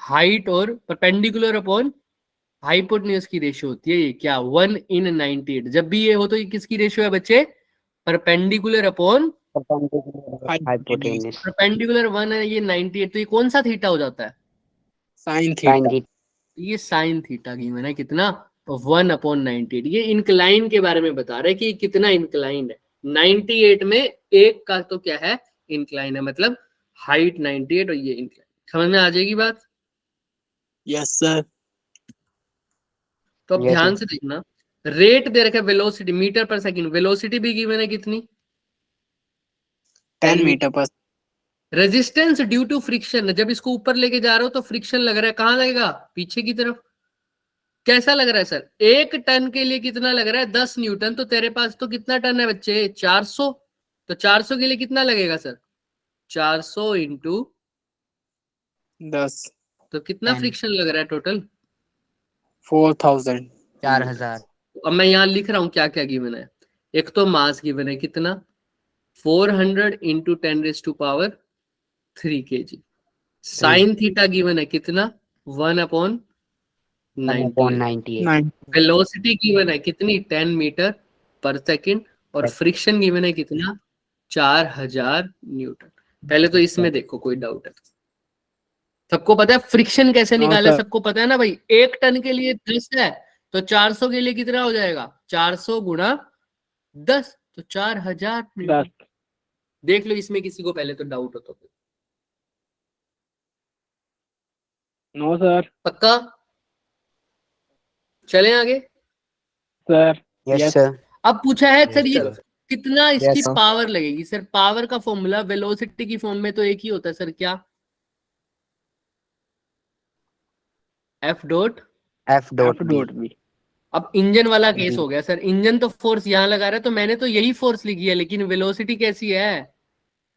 हाइट और परपेंडिकुलर अपॉन हाइपोटेन्यूज की रेशियो होती है ये, क्या, 1 in 98। जब भी ये हो तो ये किसकी रेशियो है बच्चे, परपेंडिकुलर अपॉन Hypotenuse. परपेंडिकुलर 1 है, ये 98, तो ये कौन सा थीटा हो जाता है? Sine Sin theta. theta. ये साइन थीटा की मैंने कितना 1/98। ये इंक्लाइन के बारे में बता रहे हैं कि कितना इंक्लाइन है। 98 में एक का तो क्या है, इंक्लाइन है, मतलब हाइट 98 और ये इंक्लाइन। समझ में आ जाएगी बात? Yes sir. तो अब Yes, ध्यान sir. से देखना, रेट दे रखा है वेलोसिटी मीटर पर सेकंड, वेलोसिटी भी गिवन है कितनी? 10 मीटर पर। रेजिस्टेंस ड्यू टू फ्रिक्शन, जब इसको ऊपर लेके जा रहे हो तो फ्रिक्शन लग रहा है, कहां लगेगा? पीछे की तरफ। कैसा लग रहा है सर? 1 टन के लिए कितना लग रहा है? 10 न्यूटन। तो तेरे पास तो कितना टन है बच्चे? 400। तो 400 के लिए कितना लगेगा सर? 400 इंटू 10 तो कितना 10. फ्रिक्शन लग रहा है टोटल? 4000। 4000. अब मैं यहाँ लिख रहा हूँ क्या क्या गिवन है। एक तो मास गिवन है कितना, 400 into 10⁻³ kg। Sine theta given है कितना, 1/98। 1/98. वेलोसिटी गिवन है कितनी, 10 मीटर पर सेकंड। और फ्रिक्शन गिवन है कितना, 4000 न्यूटन। पहले तो इसमें देखो कोई डाउट है? सबको पता है फ्रिक्शन कैसे हाँ, निकाले? सर। सबको पता है ना भाई। 1 टन के लिए 10 है, तो 400 के लिए कितना हो जाएगा? 400 गुणा 10, तो 4000 न्यूटन। देख लो इसमें किसी को पहले तो डाउट हो तो। No sir. पक्का? चलें आगे। सर। Yes, sir. अब पूछा है सर ये कितना इसकी Yes, sir. पावर लगेगी? सर पावर का फॉर्मूला वेलोसिटी की फॉर्म में तो एक ही होता है सर, क्या? F dot F dot B. B। अब इंजन वाला केस जी। हो गया सर। इंजन तो फोर्स यहां लगा रहा है, तो मैंने तो यही फोर्स लिखी है, लेकिन वेलोसिटी कैसी है?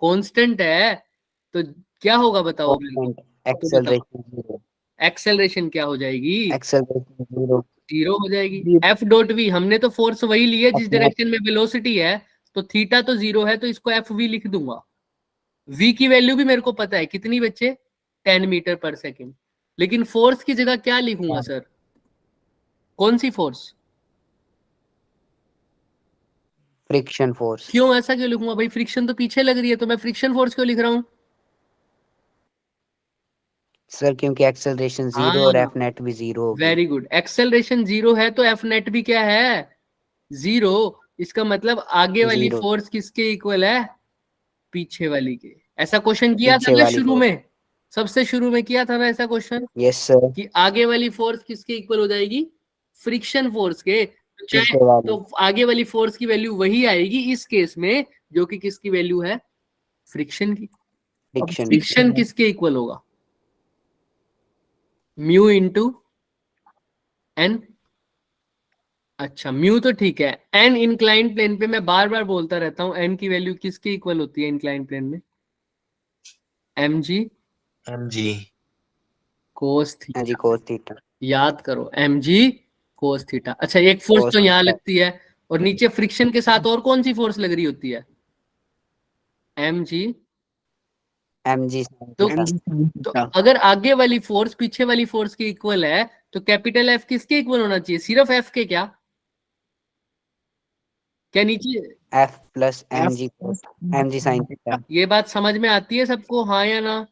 कांस्टेंट है। तो क्या होगा बताओ? Constant. Acceleration 0. एक्सेलरेशन क्या हो जाएगी? Acceleration 0. 0 हो जाएगी। F डॉट V, हमने तो फोर्स वही ली है जिस अपने- डायरेक्शन में वेलोसिटी है, तो थीटा तो 0 है, तो इसको FV लिख दूंगा। V की वैल्यू भी मेरे को पता है कितनी बच्चे, 10 मीटर पर सेकेंड। लेकिन फोर्स की जगह क्या लिखूंगा सर? कौन सी फोर्स? Friction force. क्यों ऐसा क्यों लिखूंगा भाई? फ्रिक्शन तो पीछे लग रही है, तो मैं फ्रिक्शन फोर्स क्यों लिख रहा हूं? सर क्योंकि acceleration 0 और F net भी 0 होगी. Very good. एक्सेलरेशन 0 है तो F नेट भी क्या है? 0। इसका मतलब आगे वाली 0. फोर्स किसके इक्वल है? पीछे वाली के। ऐसा क्वेश्चन किया था पीछे ना वाली शुरू force. में, सबसे शुरू में किया था ना ऐसा क्वेश्चन, Yes, sir. कि आगे वाली फोर्स किसके इक्वल हो जाएगी? फ्रिक्शन फोर्स के। चाहे पीछे वाली. तो आगे वाली फोर्स की वैल्यू वही आएगी इस केस में, जो कि किसकी वैल्यू है? फ्रिक्शन की। Friction. फ्रिक्शन किसके इक्वल होगा? Mu into N. अच्छा म्यू तो ठीक है। एन इंक्लाइन प्लेन पे मैं बार बार बोलता रहता हूं, एन की वैल्यू किसके इक्वल होती है इंक्लाइन प्लेन में? mg कोस हाँ थीटा। जी, cos theta. याद करो, mg कोस थीटा। अच्छा एक फोर्स Cos तो यहाँ theta. लगती है, और नीचे फ्रिक्शन के साथ और कौन सी फोर्स लग रही होती है? mg। mg sin तो theta. तो अगर आगे वाली फोर्स पीछे वाली फोर्स के इक्वल है, तो कैपिटल एफ किसके इक्वल होना चाहिए? सिर्फ एफ के? क्या क्या नीचे? F plus mg cos mg sin theta. ये बात समझ में आती है सबको, हाँ या ना?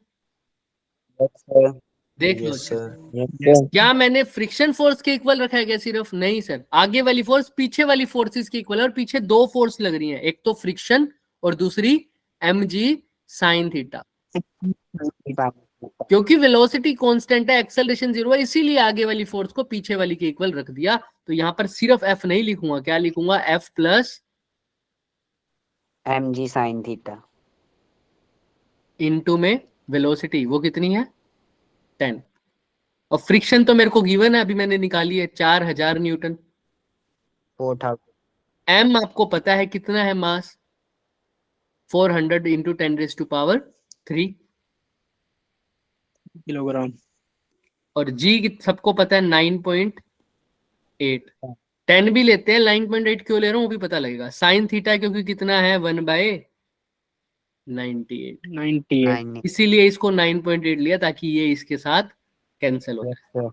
Yes, sir. देख लो। Yes, sir. Yes, sir. क्या मैंने फ्रिक्शन फोर्स के इक्वल रखा है क्या सिर्फ? नहीं सर, आगे वाली फोर्स पीछे वाली फोर्सेस के इक्वल है, और पीछे दो फोर्स लग रही हैं, एक तो फ्रिक्शन और दूसरी mg sin थीटा। क्योंकि वेलोसिटी कांस्टेंट है, एक्सेलरेशन 0 है, इसीलिए आगे वाली फोर्स को पीछे वाली के इक्वल रख दिया। तो यहां पर सिर्फ F नहीं लिखूंगा, क्या लिखूंगा? F plus mg sin theta. Into में वेलोसिटी वो कितनी है? 10। और फ्रिक्शन तो मेरे को गिवन है, अभी मैंने निकाली है, 4000 न्यूटन। 4000. m आपको पता है कितना है? मास 400 इंटू 10⁻³ किलोग्राम। और g सबको पता है 9.8। 10 भी लेते हैं, 9.8 क्यों ले रहा हूं वो भी पता लगेगा। साइन थीटा क्योंकि कितना है? 1/98। 98। इसीलिए इसको 9.8 लिया, ताकि ये इसके साथ कैंसिल हो Yes, जाए। sir.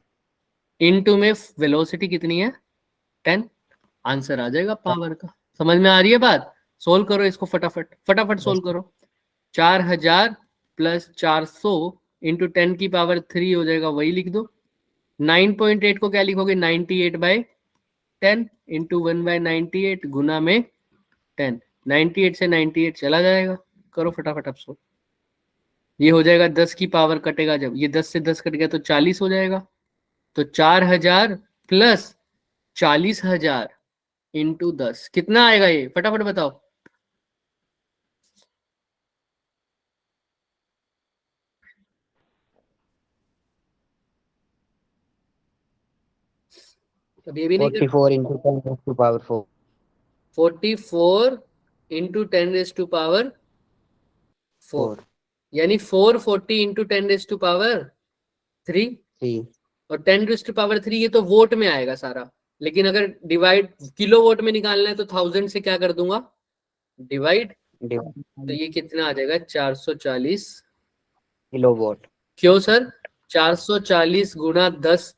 इनटू में वेलोसिटी कितनी है? 10। आंसर आ जाएगा पावर का। समझ में आ रही है बात? सोल्व करो इसको फटाफट फटाफट सोल्व करो। 4000 प्लस 400 इंटू 10 की पावर 3 हो जाएगा, वही लिख दो। 9.8 को क्या लिखोगे, 98/10 इंटू 1/98 गुना में 10। 98 से 98 चला जाएगा, करो फटाफट अब सो। ये हो जाएगा 10 की पावर कटेगा, जब ये 10 से 10 कट गया तो 40 हो जाएगा। तो 4000 प्लस 40,000 इंटू 10 कितना आएगा, ये फटाफट बताओ। अब ये भी नहीं कर 44 into 10 raised to power 4. 44 into 10 raise to power 4, 4. यानी 440 इंटू 10 रेज टू पावर 3, 3. और 10 रेज टू पावर 3 ये तो वोट में आएगा सारा, लेकिन अगर डिवाइड किलो वोट में निकालना है तो 1000 से क्या कर दूंगा, डिवाइड। तो ये कितना आ जाएगा, 440 Kilowatt. क्यों सर, 440 गुना 10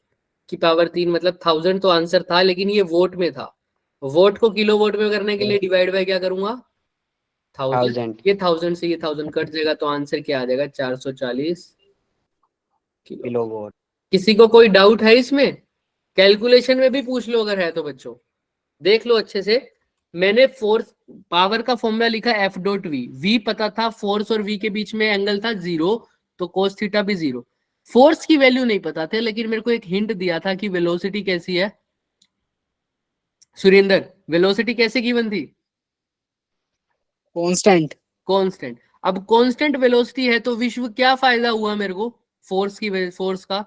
की पावर 3 मतलब 1000 तो आंसर था, लेकिन ये वोट में था। वोट को किलो वोट में करने के लिए डिवाइड बाय क्या करूंगा, 1000। 1000. ये 1000 से ये 1000 कट जाएगा, तो आंसर क्या आ जाएगा, 440 किलो। Kilowatt. किसी को कोई डाउट है इसमें? कैलकुलेशन में भी पूछ लो अगर है तो बच्चों, देख लो अच्छे से। मैंने फोर्स पावर का फॉर्मूला लिखा एफ डॉट वी, वी पता था, फोर्स और वी के बीच में एंगल था 0, तो कोस थीटा भी 0। फोर्स की वैल्यू नहीं पता थे, लेकिन मेरे को एक हिंट दिया था कि वेलोसिटी कैसी है। सुरेंद्र, वेलोसिटी कैसे गिवन थी, कांस्टेंट। कांस्टेंट। अब कांस्टेंट वेलोसिटी है तो विश्व क्या फायदा हुआ मेरे को, फोर्स का।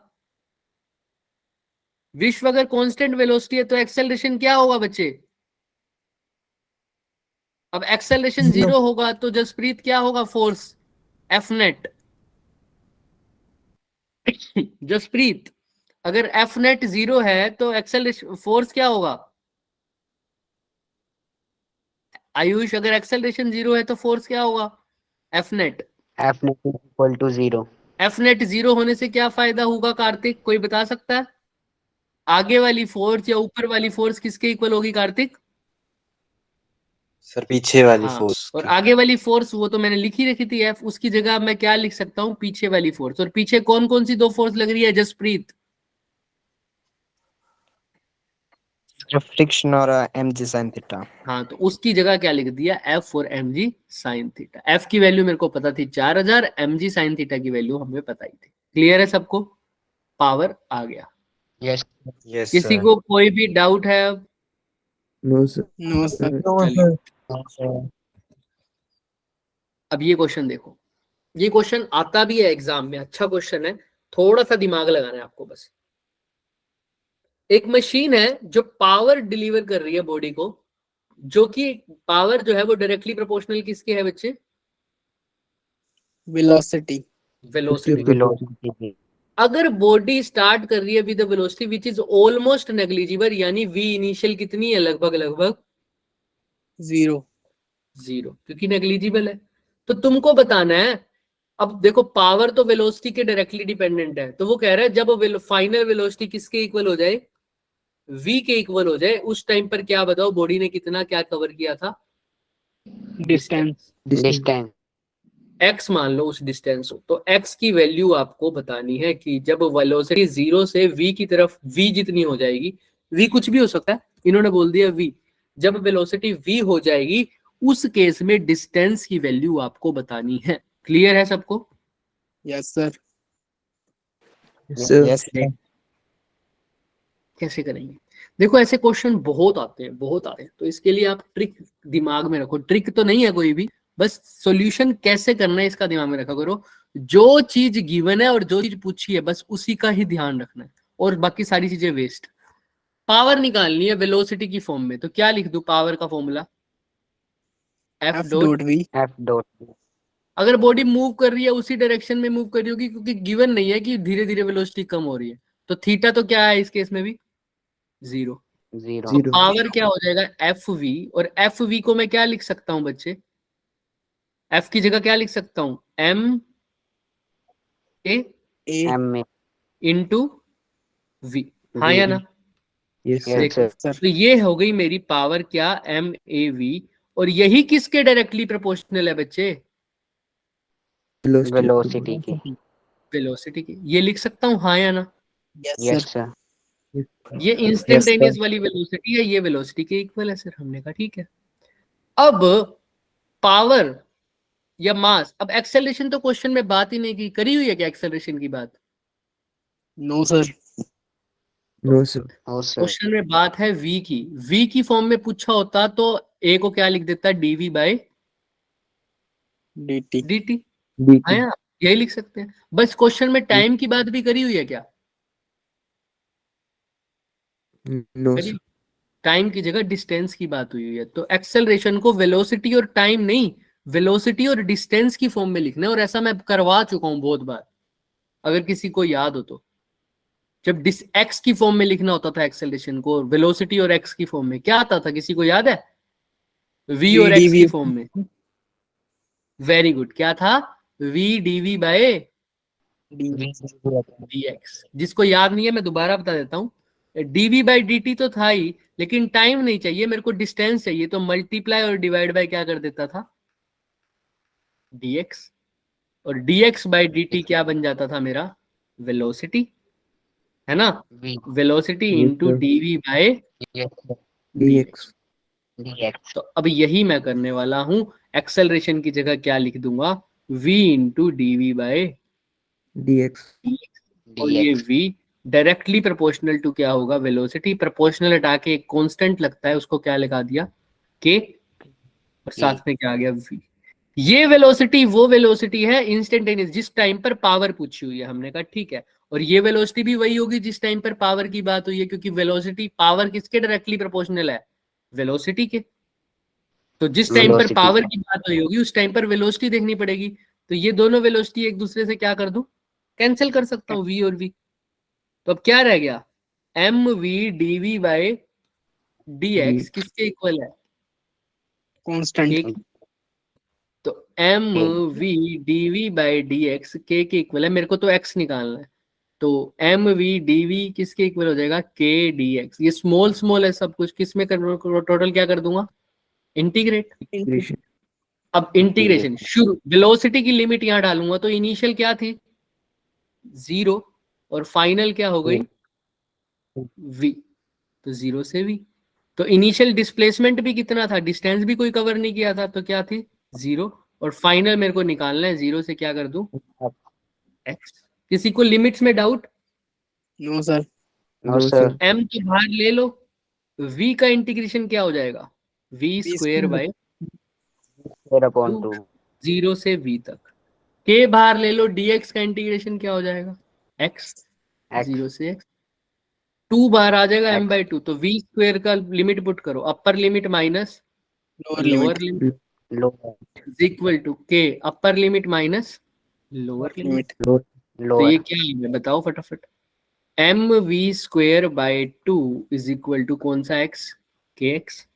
विश्व अगर कांस्टेंट वेलोसिटी है तो एक्सेलरेशन क्या होगा बच्चे, अब एक्सेलरेशन 0 होगा तो जसप्रीत क्या होगा, फोर्स एफ नेट। जसप्रीत अगर एफ नेट 0 है तो एक्सेलरेशन फोर्स क्या होगा, आयुष अगर एक्सेलरेशन 0 है तो फोर्स क्या होगा, F net. F net is equal to 0. F net 0 होने से क्या फायदा होगा कार्तिक, कोई बता सकता है? आगे वाली फोर्स या ऊपर वाली फोर्स किसके इक्वल होगी कार्तिक? सर पीछे वाली हाँ, फोर्स और की। आगे वाली फोर्स वो तो मैंने लिखी रखी थी एफ, उसकी जगह अब मैं क्या लिख सकता हूँ, पीछे वाली फोर्स। और पीछे कौन कौन सी दो फोर्स लग रही है जसप्रीत? फ्रिक्शन और mg sin थीटा। हाँ, तो उसकी जगह क्या लिख दिया, एफ और M G sine theta. F की वैल्यू मेरे को पता थी 4000, एम जी साइन थीटा की वैल्यू हमें पता ही थी। क्लियर है सबको, पावर आ गया। Yes. यस किसी सर। को कोई भी डाउट है अब? No sir. No, चलिए। sir. अब ये क्वेश्चन देखो, ये क्वेश्चन आता भी है एग्जाम में, अच्छा क्वेश्चन है, थोड़ा सा दिमाग लगाना है आपको बस। एक मशीन है जो पावर डिलीवर कर रही है बॉडी को, जो कि पावर जो है वो डायरेक्टली प्रोपोर्शनल किसके है बच्चे, वेलोसिटी। वेलोसिटी। Velocity. अगर बॉडी स्टार्ट कर रही है with velocity which is almost negligible, यानी वी इनिशियल कितनी है, लगभग लगभग 0। 0, क्योंकि नेग्लिजिबल है। तो तुमको बताना है, अब देखो पावर तो वेलोसिटी के डायरेक्टली डिपेंडेंट है, तो वो कह रहा है जब फाइनल वेलोसिटी किसके इक्वल हो जाए, v के इक्वल हो जाए, उस टाइम पर क्या बताओ बॉडी ने कितना क्या कवर किया था, डिस्टेंस। Distance. x मान लो उस डिस्टेंस को। तो x की वैल्यू आपको बतानी है कि जब वेलोसिटी 0 से v की तरफ, v जितनी हो जाएगी, v कुछ भी हो सकता है, इन्होंने बोल दिया v, जब वेलोसिटी v हो जाएगी उस केस में डिस्टेंस की वैल्यू आपको बतानी है। क्लियर है सबको? Yes sir. Yes sir. कैसे करेंगे, देखो ऐसे क्वेश्चन बहुत आते हैं, बहुत आते हैं, तो इसके लिए आप ट्रिक दिमाग में रखो। ट्रिक तो नहीं है कोई भी, बस सॉल्यूशन कैसे करना है इसका दिमाग में रखा करो। जो चीज गिवन है और जो चीज पूछी है बस उसी का ही ध्यान रखना है, और बाकी सारी चीजें वेस्ट। पावर निकालनी है वेलोसिटी की फॉर्म में, तो क्या लिख दूं पावर का formula, F dot. Dot V. F dot. अगर बॉडी मूव कर रही है उसी डायरेक्शन में मूव कर रही होगी, क्योंकि गिवन नहीं है कि धीरे धीरे वेलोसिटी कम हो रही है, तो थीटा तो क्या है इस केस में भी 0। 0. पावर क्या हो जाएगा, एफ वी, और एफ वी को मैं क्या लिख सकता हूं बच्चे, एफ की जगह क्या लिख सकता हूं, M A A. M. Into V, हाँ या ना? Yes देखो, sir. तो ये हो गई मेरी पावर क्या, एम ए वी, और यही किसके डायरेक्टली प्रोपोर्शनल है बच्चे? वेलोसिटी की। वेलोसिटी की। ये लिख सकता हूं हाँ या ना? Yes, yes sir. सर। ये इंस्टेंटेनियस वाली वेलोसिटी है, ये वेलोसिटी के इक्वल है सर। हमने कहा ठीक है। अब पावर या मास, अब एक्सेलरेशन तो क्वेश्चन में बात ही नहीं की, करी हुई है क्या एक्सेलरेशन की बात? No, sir. No sir. No sir. Question में बात है v की। v की फॉर्म में पूछा होता तो a को क्या लिख देता? dv by DT. dt। आया, यही लिख सकते हैं। बस क्वेश्चन में टाइम की बात भी करी हुई है क्या? नो करी। सर। टाइम की जगह डिस्टेंस की बात हुई है। तो एक्सेलरेशन को वेलोसिटी और टाइम नहीं, वेलोसिटी और डिस्टेंस की फॉर्म में लिखना है। और ऐसा मैं करवा चुका हूं बहुत बार, अगर किसी को याद हो तो। जब एक्स की फॉर्म में लिखना होता था एक्सेलरेशन को, वेलोसिटी और एक्स की फॉर्म में क्या आता था, किसी को याद है? v और x की फॉर्म में। Very good. क्या था? v dv by dx। जिसको याद नहीं है मैं दोबारा बता देता हूं। dv बाई dt तो था ही, लेकिन टाइम नहीं चाहिए मेरे को, डिस्टेंस चाहिए। तो मल्टीप्लाई और डिवाइड बाय क्या कर देता था? dx। और dx बाई dt क्या बन जाता था मेरा? वेलोसिटी, है ना? Velocity into dv by dx। तो अब यही मैं करने वाला हूं। एक्सेलरेशन की जगह क्या लिख दूंगा? v into dv by dx। और ये v डायरेक्टली प्रोपोर्शनल टू क्या होगा? वेलोसिटी। प्रोपोर्शनल हटा के एक कांस्टेंट लगता है, उसको क्या लगा दिया? k। और साथ में क्या आ गया? v। ये वेलोसिटी वो वेलोसिटी है इंस्टेंटेनियस, जिस टाइम पर पावर पूछी हुई है। हमने कहा ठीक है। और ये वेलोसिटी भी वही होगी जिस टाइम पर पावर की बात हुई है, क्योंकि वेलोसिटी पावर किसके डायरेक्टली प्रोपोर्शनल है? वेलोसिटी के। तो जिस टाइम पर पावर की बात हुई होगी उस टाइम पर वेलोसिटी देखनी पड़ेगी। तो ये दोनों वेलोसिटी एक दूसरे से क्या कर दूं? कैंसिल कर सकता हूं, v और v। तो अब क्या रह गया? M V D V by D X किसके इक्वल है? Constant. के। तो M V D V by D X के इक्वल है। मेरे को तो एक्स निकालना है। तो एम वी डी वी किसके इक्वल हो जाएगा? K D X. ये स्मॉल स्मॉल है सब कुछ, किस में टोटल क्या कर दूंगा? इंटीग्रेट। अब इंटीग्रेशन शुरू, वेलोसिटी की लिमिट यहां डालूंगा तो इनिशियल क्या थी? 0। और फाइनल क्या हो गई? v। तो 0 से v। तो इनिशियल डिस्प्लेसमेंट भी कितना था? डिस्टेंस भी कोई कवर नहीं किया था, तो क्या थी? 0। और फाइनल मेरे को निकालना है, 0 से क्या कर दूं? x। किसी को लिमिट्स में doubt? No, sir. No sir. m तो बाहर ले लो। v का इंटीग्रेशन क्या हो जाएगा? v square by upon 2, 2। 0 से v तक। k बाहर ले लो, dx का इंटीग्रेशन क्या हो जाएगा? x। 0 से x। 2 बाहर आ जाएगा, m बाई 2। तो v स्क्वायर का लिमिट पुट करो, upper limit minus Lower lower limit. Limit लो equal to k upper limit minus lower limit. Limit. तो ये लोअर। क्या है बताओ फटाफट? M V square by 2 is equal to कौन सा x? के एक्स।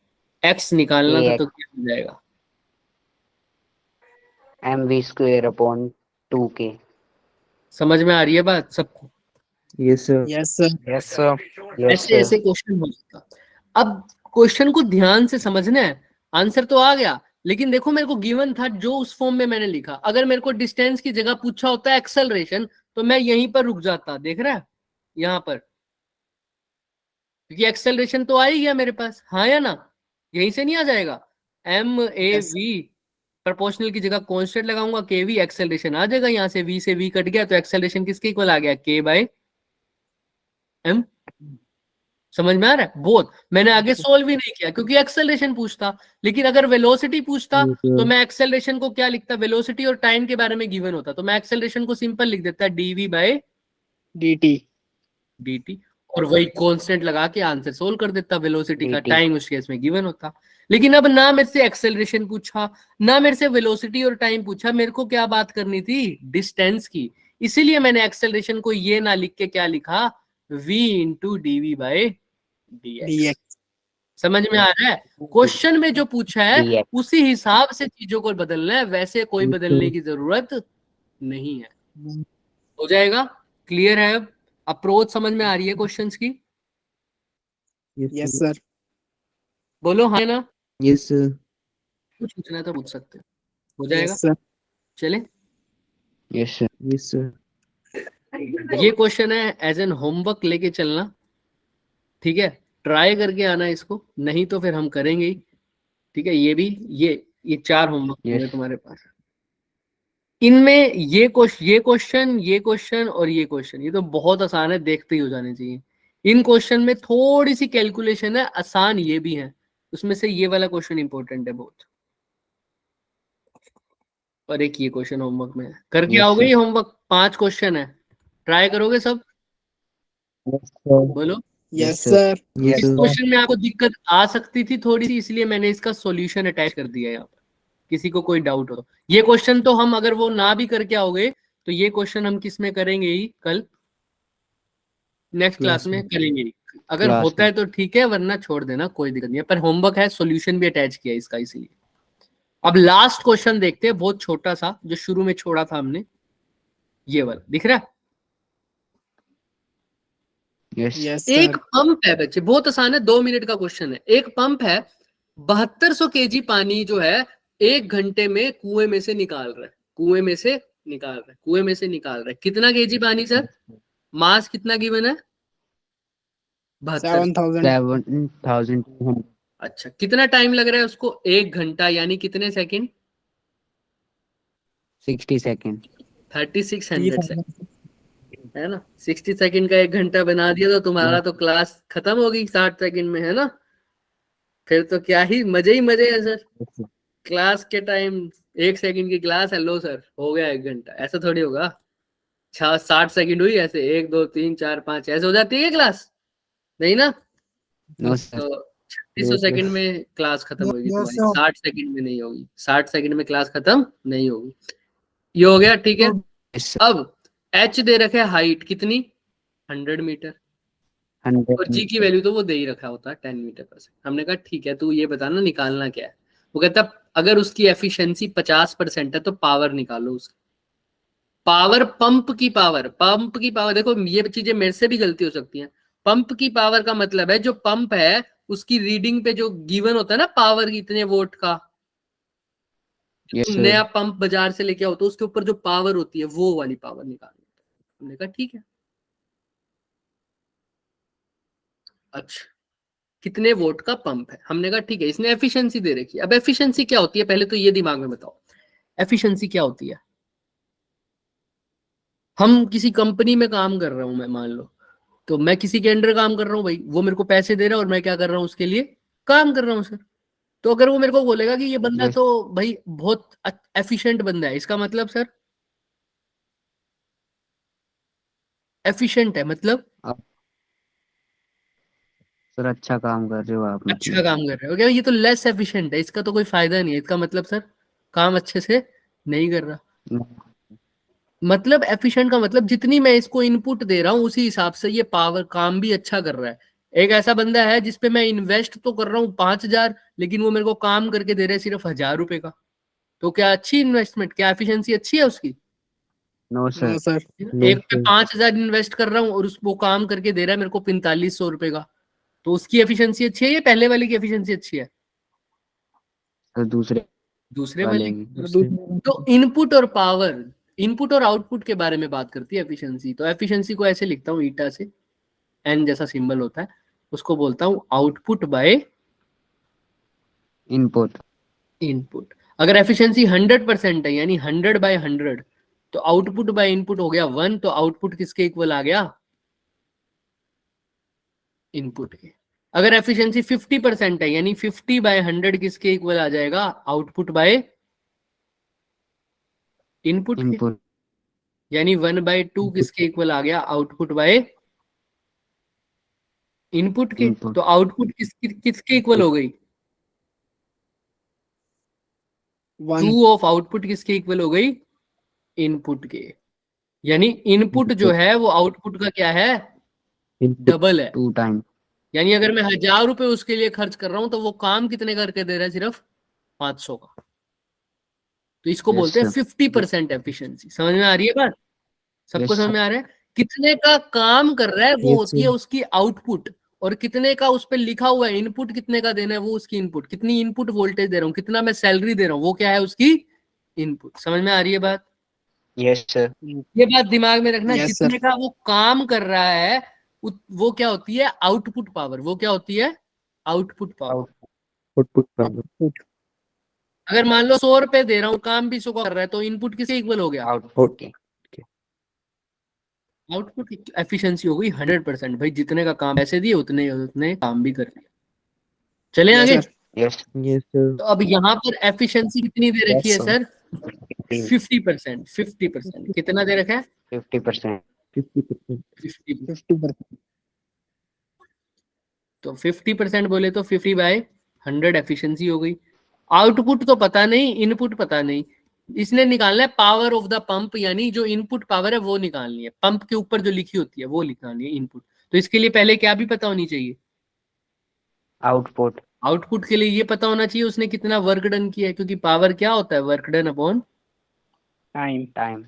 x निकालना था तो क्या हो जाएगा? M V square upon 2k। समझ में आ रही है बात सबको? Yes sir. Yes, sir. Yes sir. Yes ऐसे ऐसे क्वेश्चन हो सकता। अब क्वेश्चन को ध्यान से समझना है। आंसर तो आ गया, लेकिन देखो मेरे को गिवन था जो उस फॉर्म में मैंने लिखा। अगर मेरे को डिस्टेंस की जगह पूछा होता एक्सेलरेशन, तो मैं यहीं पर रुक जाता। देख रहा है यहां पर, क्योंकि एक्सेलरेशन तो आ ही गया मेरे पास, हाँ या ना? यहीं से नहीं आ जाएगा? M A Yes. V proportional की जगह कांस्टेंट लगाऊंगा, के वी, एक्सेलरेशन आ जाएगा। यहां से v कट गया, तो एक्सेलरेशन किसके इक्वल आ गया? के बाय एम। समझ में आ रहा है? बोथ। मैंने आगे सोल्व ही नहीं किया क्योंकि एक्सेलरेशन पूछता। लेकिन अगर वेलोसिटी पूछता तो मैं एक्सेलरेशन को क्या लिखता? वेलोसिटी और टाइम के बारे में गिवन होता तो मैं एक्सेलरेशन को सिंपल लिख देता डीवी बाय DT. dt। और वही कांस्टेंट लगा के आंसर सोल्व कर देता। वेलोसिटी का टाइम उस केस में गिवन होता। लेकिन अब ना मेरे से एक्सेलरेशन पूछा, ना मेरे से वेलोसिटी और टाइम पूछा, मेरे को क्या बात करनी थी? डिस्टेंस की। इसीलिए मैंने एक्सेलरेशन को ये ना लिख के क्या लिखा? v into D by dx। DX. समझ में आ रहा है? क्वेश्चन में जो पूछा है dx। उसी हिसाब से चीजों को बदलना है, वैसे कोई बदलने की जरूरत नहीं है। हो जाएगा? क्लियर है? अब अप्रोच समझ में आ रही है क्वेश्चंस की? Yes, sir. बोलो हाँ ना? Yes sir. कुछ पूछना है तो पूछ सकते हो, हो जाएगा। Yes, sir. चले, Yes, sir. Yes, sir. ये क्वेश्चन है एज एन होमवर्क लेके चलना, ठीक है, ट्राई करके आना इसको, नहीं तो फिर हम करेंगे ही, ठीक है। ये भी ये 4 होमवर्क होंगे Yes. तुम्हारे पास। इनमें ये क्वेश्चन और ये क्वेश्चन, ये तो बहुत आसान है, देखते ही हो जाने चाहिए। इन क्वेश्चन में थोड़ी सी कैलकुलेशन है, आसान ये भी है, उसमें से ये वाला क्वेश्चन इंपॉर्टेंट है बहुत, और एक ये क्वेश्चन होमवर्क में है। करके Yes, आओगे sir. ये होमवर्क? 5 क्वेश्चन है, ट्राई करोगे सब? Yes, sir. बोलो। Yes, sir. sir. Yes, इस sir. क्वेश्चन में आपको दिक्कत आ सकती थी थोड़ी सी, इसलिए मैंने इसका सॉल्यूशन अटैच कर दिया है यहाँ पर, किसी को कोई डाउट हो तो। ये क्वेश्चन तो हम अगर वो ना भी करके आओगे तो ये क्वेश्चन हम किस में करेंगे ही, कल नेक्स्ट क्लास में करेंगे ही। अगर Class होता में। है तो ठीक है, वरना छोड़ देना, कोई दिक्कत नहीं है। पर होमवर्क है, सॉल्यूशन भी अटैच किया है इसका, इसीलिए। अब लास्ट क्वेश्चन देखते हैं, बहुत छोटा सा, जो शुरू में छोड़ा था हमने, ये वाला दिख रहा है? Yes. Yes, एक sir. पंप है बच्चे, बहुत आसान है, 2 मिनट का क्वेश्चन है। एक पंप है, 7200 केजी पानी जो है 1 घंटे में कुएं में से निकाल रहा है, कुएं में से निकाल रहा है। कितना केजी पानी सर? मास कितना गिवन है? 7200। 7,000. 7,200. अच्छा, कितना टाइम लग रहा है उसको? 1 घंटा, यानी कितने सेकंड? 60 seconds. 3600 सेकंड, है ना। 60 सेकंड का 1 घंटा बना दिया तो तुम्हारा तो क्लास खत्म होगी 60 सेकंड में, है ना। फिर तो क्या ही मजे है सर। क्लास के टाइम 1 सेकंड की क्लास है, लो सर हो गया 1 घंटा, ऐसा थोड़ी होगा। 60 सेकंड हुई, ऐसे 1 2 3 4 5 ऐसे हो जाती है क्लास, नहीं ना। No, sir. तो 3600 सेकंड में क्लास खत्म होगी Yes, तुम्हारी, sir. 60 सेकंड में नहीं होगी, 60 सेकंड में क्लास खत्म नहीं होगी। ये हो गया, ठीक है। Yes, sir. अब एच दे रखे हाइट कितनी? 100 मीटर, 100 और जी की वैल्यू तो वो दे ही रखा होता है 10 मीटर पर सेकंड। हमने कहा ठीक है, तू ये बताना निकालना क्या है। वो कहता अगर उसकी एफिशिएंसी 50% है तो पावर निकालो उसकी। पावर, पंप की पावर, देखो ये चीजें मेरे से भी गलती हो सकती है। पंप की पावर का मतलब है जो पंप है उसकी रीडिंग पे जो गिवन होता है ना पावर कितने वोट का, Yes, तुम sir. नया पंप बाजार से लेके आओ तो उसके ऊपर जो पावर होती है वो वाली पावर निकालनी। हमने कहा ठीक है। अच्छा, कितने वोट का पंप है? हमने कहा ठीक है, इसने एफिशिएंसी दे रखी है। अब एफिशिएंसी क्या होती है पहले तो ये दिमाग में बताओ, एफिशिएंसी क्या होती है। हम किसी कंपनी में काम कर रहा हूं मैं, मान लो, तो मैं किसी के अंडर काम कर रहा हूँ भाई, वो मेरे को पैसे दे रहा है और मैं क्या कर रहा हूँ उसके लिए काम कर रहा हूँ सर। तो अगर वो मेरे को बोलेगा कि ये बंदा Yes. तो भाई बहुत एफिशिएंट बंदा है, इसका मतलब सर एफिशिएंट है मतलब सर अच्छा काम कर रहे हो आप, अच्छा मतलब। काम कर रहे हो क्या? ये तो लेस एफिशिएंट है, इसका तो कोई फायदा नहीं है। इसका मतलब सर काम अच्छे से नहीं कर रहा। मतलब एफिशिएंट का मतलब जितनी मैं इसको इनपुट दे रहा हूँ उसी हिसाब से ये पावर काम भी अच्छा कर रहा है। एक ऐसा बंदा है जिसपे मैं इन्वेस्ट तो कर रहा हूँ 5,000, लेकिन वो मेरे को काम करके दे रहे हैं सिर्फ 1,000 रुपए का, तो क्या अच्छी इन्वेस्टमेंट, क्या एफिशिएंसी अच्छी है उसकी? No No, sir. sir. एक पे 5,000 इन्वेस्ट कर रहा हूँ और वो काम करके दे रहा है मेरे को 4500 रुपए का, तो उसकी एफिशिएंसी अच्छी है या पहले वाले की एफिशिएंसी अच्छी है? सर दूसरे दूसरे वाले वाले की. की। तो इनपुट और पावर, इनपुट और आउटपुट के बारे में बात करती है एफिशिएंसी। तो एफिशिएंसी को ऐसे लिखता हूँ, ईटा से एन जैसा सिंबल होता है, उसको बोलता हूँ आउटपुट बाय इनपुट. इनपुट। अगर एफिशिएंसी 100% है यानी 100/100, तो आउटपुट बाय इनपुट हो गया 1, तो आउटपुट किसके इक्वल आ गया? इनपुट के। अगर एफिशिएंसी 50% है यानी 50/100 किसके इक्वल आ जाएगा? आउटपुट बाय इनपुट के। इनपुट. यानी 1/2 किसके इक्वल आ गया? आउटपुट बाय इनपुट के। इनपुट. तो आउटपुट किसके इक्वल हो गई? 1. 2 ऑफ आउटपुट किसके इक्वल हो गई? इनपुट के। यानी इनपुट जो है वो आउटपुट का क्या है? डबल है। 2 टाइम. यानी अगर मैं 1,000 रुपए उसके लिए खर्च कर रहा हूं तो वो काम कितने करके दे रहा है? सिर्फ 500 का। तो इसको Yes, बोलते हैं sir. 50% एफिशिएंसी। समझ में आ रही है बात? सबको Yes, समझ sir. में आ रहा है? कितने का काम कर रहा है वो Yes, होती है sir. उसकी आउटपुट, और कितने का उस पर लिखा हुआ है, इनपुट कितने का देना है वो उसकी इनपुट, कितनी इनपुट वोल्टेज दे रहा हूँ, कितना मैं सैलरी दे रहा हूँ, वो क्या है उसकी इनपुट। समझ में आ रही है बात? Yes, sir. ये बात दिमाग में रखना, Yes, जितने का वो काम कर रहा है वो क्या होती है, आउटपुट पावर। वो क्या होती है, आउटपुट पावर। Output power. अगर मान लो 100 रुपए दे रहा हूँ, काम भी 100 का कर रहा है, तो इनपुट किसके इक्वल हो गया, Output. आउटपुट की एफिशिएंसी हो गई 100%। भाई जितने का काम पैसे दिए उतने उतने काम भी कर लिया। चले Yes, आगे। sir. Yes. Yes, sir. तो अब यहाँ पर एफिशिएंसी कितनी दे रखी है Yes, सर, 50%। 50% कितना दे रखा है, 50%. 50%. 50%। 50%. तो 50% बोले तो 50/100 एफिशिएंसी हो गई। आउटपुट तो पता नहीं, इनपुट पता नहीं, इसने निकालना है पावर ऑफ द पंप, यानी जो इनपुट पावर है वो निकालनी है, पंप के ऊपर जो लिखी होती है वो निकालनी है इनपुट। तो इसके लिए पहले क्या भी पता होनी चाहिए, Output. आउटपुट के लिए ये पता होना चाहिए उसने कितना वर्क डन किया है, क्योंकि पावर क्या होता है, work done upon Time. Time.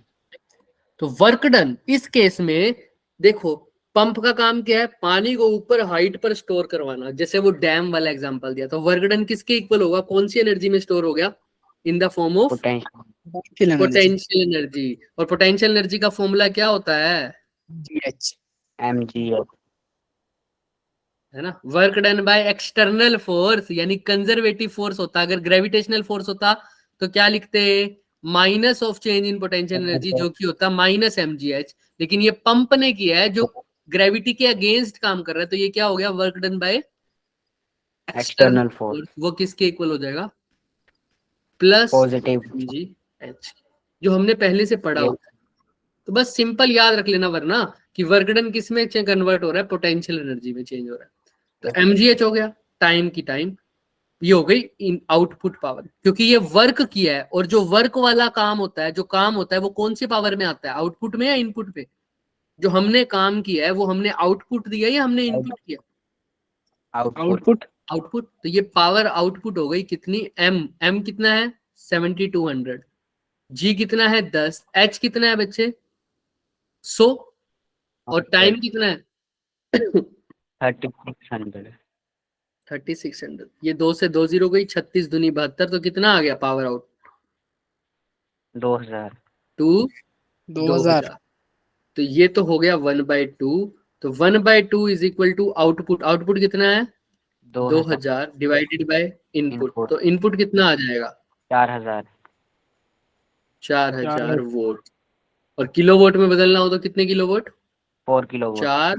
तो वर्क डन। इस केस में देखो पंप का काम क्या है, पानी को ऊपर हाइट पर स्टोर करवाना, जैसे वो डैम वाला एग्जांपल दिया। तो वर्क डन किसके इक्वल होगा, कौन सी एनर्जी में स्टोर हो गया, in the form of Potential. Potential energy. Potential energy. और पोटेंशियल एनर्जी का फॉर्मूला क्या होता है GH. MGF. है ना, work done by external force, यानी कंजर्वेटिव फोर्स होता। अगर ग्रेविटेशनल फोर्स होता तो क्या लिखते, minus of change in potential energy, जो कि होता माइनस mgh। लेकिन ये पंप ने किया है जो ग्रेविटी के अगेंस्ट काम कर रहा है, तो ये क्या हो गया, work done by External force. वो किसके इक्वल हो जाएगा, प्लस Positive. mgh, जो हमने पहले से पढ़ा Yeah. होता है। तो बस सिंपल याद रख लेना, वरना कि वर्क डन किस में कन्वर्ट हो रहा है, पोटेंशियल एनर्जी में चेंज हो रहा है। तो mgh हो गया, टाइम की टाइम, ये हो गई इन आउटपुट पावर, क्योंकि ये वर्क किया है। और जो वर्क वाला काम होता है, जो काम होता है वो कौन से पावर में आता है, आउटपुट में या इनपुट पे। जो हमने काम किया है वो हमने आउटपुट दिया या हमने इनपुट किया, Output. Output. आउटपुट। तो ये पावर आउटपुट हो गई कितनी, m कितना है 7200, g कितना है 10, h कितना है बच्चे 100, और टाइम कितना है 3600. 3600। ये 2 से 2 जीरो गई, 36 दूनी 72, तो कितना आ गया पावर आउट 2000. 2000. तो ये तो हो गया 1/2। तो 1/2 is equal to output. Output कितना है 2000 डिवाइडेड बाय इनपुट। Input. तो इनपुट कितना आ जाएगा 4000. 4000 वोल्ट। और किलोवाट में बदलना हो तो कितने किलोवाट, 4 kilowatt. 4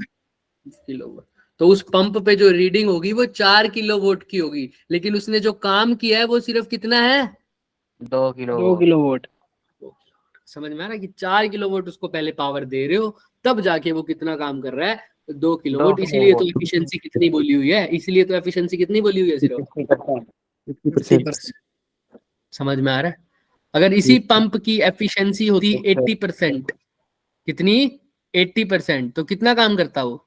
किलोवाट। तो उस पंप पे जो रीडिंग होगी वो 4 किलोवाट की होगी, लेकिन उसने जो काम किया है वो सिर्फ कितना है 2 2 kilowatt. kilowatt. समझ में आ रहा है कि 4 किलोवाट उसको पहले पावर दे रहे हो, तब जाके वो कितना काम कर रहा है 2 किलोवाट। इसीलिए तो एफिशिएंसी कितनी बोली हुई है, इसीलिए तो एफिशिएंसी कितनी बोली हुई है सिर्फ 50%. 50%. समझ में आ रहा है। अगर इसी पंप की एफिशिएंसी होती 80%, कितनी 80%, तो कितना काम करता वो,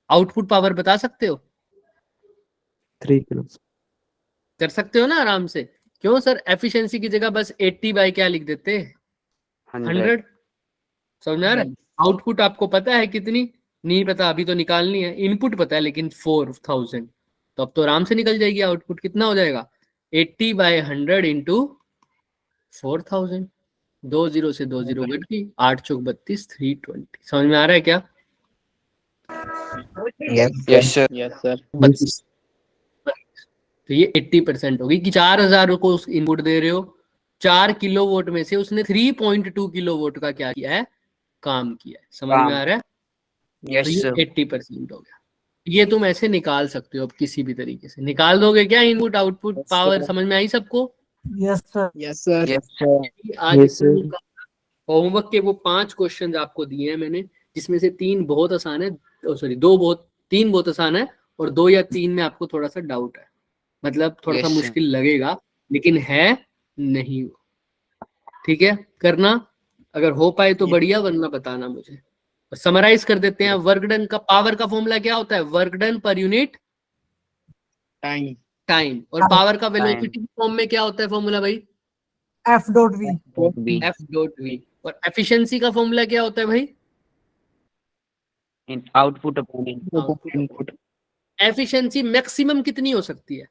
आउटपुट पावर बता सकते हो, 3 kilos. कर सकते हो ना आराम से। क्यों सर, एफिशिएंसी की जगह बस 80 बाय क्या लिख देते 100। समझ में आ रहा है। आउटपुट आपको पता है कितनी, नहीं पता, अभी तो निकालनी है। इनपुट पता है लेकिन 4000, तो अब तो आराम से निकल जाएगी। आउटपुट कितना हो जाएगा 80/100 इंटू 4000। 2 जीरो से 2 जीरो कट गई, 8 चौक 32, 320। समझ में आ रहा है क्या, Yes, sir. Yes, sir. 32। तो ये 80% होगी कि 4000 को उस इनपुट दे रहे हो, 4 किलोवाट में से उसने 3.2 किलोवाट का क्या किया है, काम किया है। समझ में आ रहा है। Yes, तो ये sir. 80% हो गया। ये तुम ऐसे निकाल सकते हो, अब किसी भी तरीके से निकाल दोगे क्या, इनपुट आउटपुट पावर। समझ में आई सबको। Yes, sir. Yes, sir. Yes, sir. आज Yes, sir. होमवर्क के वो 5 क्वेश्चन आपको दिए हैं मैंने, जिसमें से 3 बहुत आसान है, सॉरी 3 बहुत आसान है, और 2 या 3 में आपको थोड़ा सा डाउट है, मतलब थोड़ा सा Yes, sir. मुश्किल लगेगा, लेकिन है नहीं वो। ठीक है, करना अगर हो पाए तो बढ़िया, वरना बताना मुझे। समराइज कर देते हैं। वर्क डन का पावर का फॉर्मूला क्या होता है, work done per unit Time. Time. और पावर का वेलोसिटी फॉर्म में क्या होता है फॉर्मूला भाई, F dot V. B. F.V। और एफिशिएंसी का फॉर्मूला क्या होता है भाई, In output upon input. Input. Efficiency maximum कितनी हो सकती है?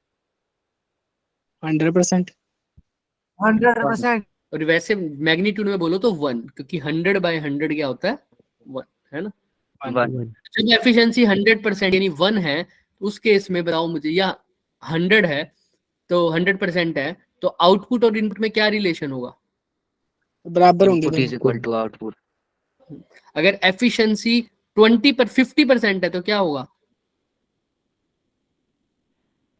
100%। 100%. और वैसे मैग्नीट्यूड में बोलो तो 1, क्योंकि 100/100 क्या होता है? 1, है ना? 1. जब एफिशिएंसी 100% यानी 1 है, तो उस केस में बताओ मुझे, या 100 है तो 100% है, तो आउटपुट और इनपुट में क्या रिलेशन होगा? बराबर होंगे Input is दोनों। equal to output. अगर एफिशिएंसी 50% है तो क्या होगा?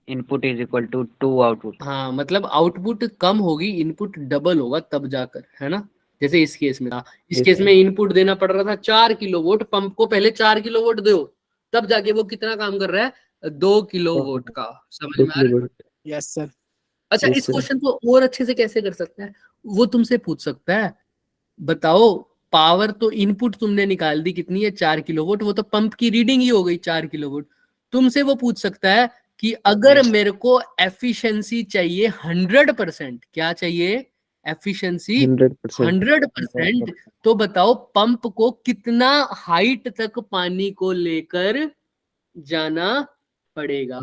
Input is equal to 2 output. हाँ, मतलब आउटपुट कम होगी, इनपुट डबल होगा तब जाकर, है ना? जैसे इस केस में था, इस Yes, केस sir. में इनपुट देना पड़ रहा था 4 किलोवाट, पंप को पहले 4 किलोवाट दो, तब जाके वो कितना काम कर रहा है? 2 किलोवाट का। समझ 2 में आ रहा है? kilowatt. Yes sir. अच्छा, Yes, इस sir. क्वेश्चन को और अच्छे से कैसे कर सकता है? वो तुमसे पूछ सकता है, बताओ पावर तो इनपुट तुमने निकाल दी कितनी है? 4 किलोवाट, वो तो पंप की रीडिंग ही हो गई 4 किलोवाट। तुमसे वो पूछ सकता है कि अगर Yes. मेरे को एफिशिएंसी चाहिए 100%, क्या चाहिए? एफिशिएंसी 100%. 100%, तो बताओ पंप को कितना हाइट तक पानी को लेकर जाना पड़ेगा?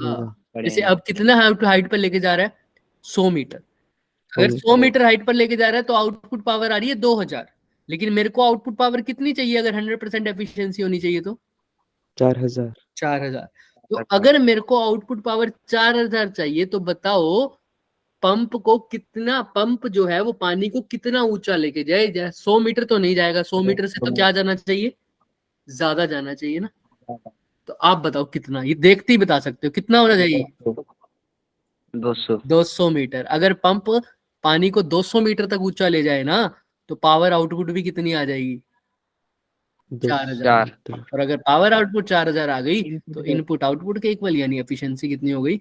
जैसे अब कितना हाइट पर लेके जा रहा है? 100 मीटर। अगर 100 मीटर हाइट पर लेके जा रहा है तो आउटपुट पावर आ रही है 2000, लेकिन मेरे को आउटपुट पावर कितनी चाहिए अगर 100% एफिशिएंसी होनी चाहिए तो? 4000. 4000। तो अगर मेरे को आउटपुट पावर 4000 चाहिए तो बताओ पंप को कितना, पंप जो है वो पानी को कितना ऊंचा लेके जाए? 100 मीटर तो नहीं जाएगा, 100 मीटर से तो क्या जाना चाहिए? ज्यादा जाना चाहिए ना? तो आप बताओ कितना, ये देखते ही बता सकते हो कितना होना चाहिए? 200. 200 मीटर। अगर पंप पानी को 200 मीटर तक ऊंचा ले जाए ना, तो पावर आउटपुट भी कितनी आ जाएगी? 4000। 4. और अगर पावर आउटपुट 4000 आ गई तो इनपुट आउटपुट के इक्वल, यानी एफिशिएंसी कितनी हो गई?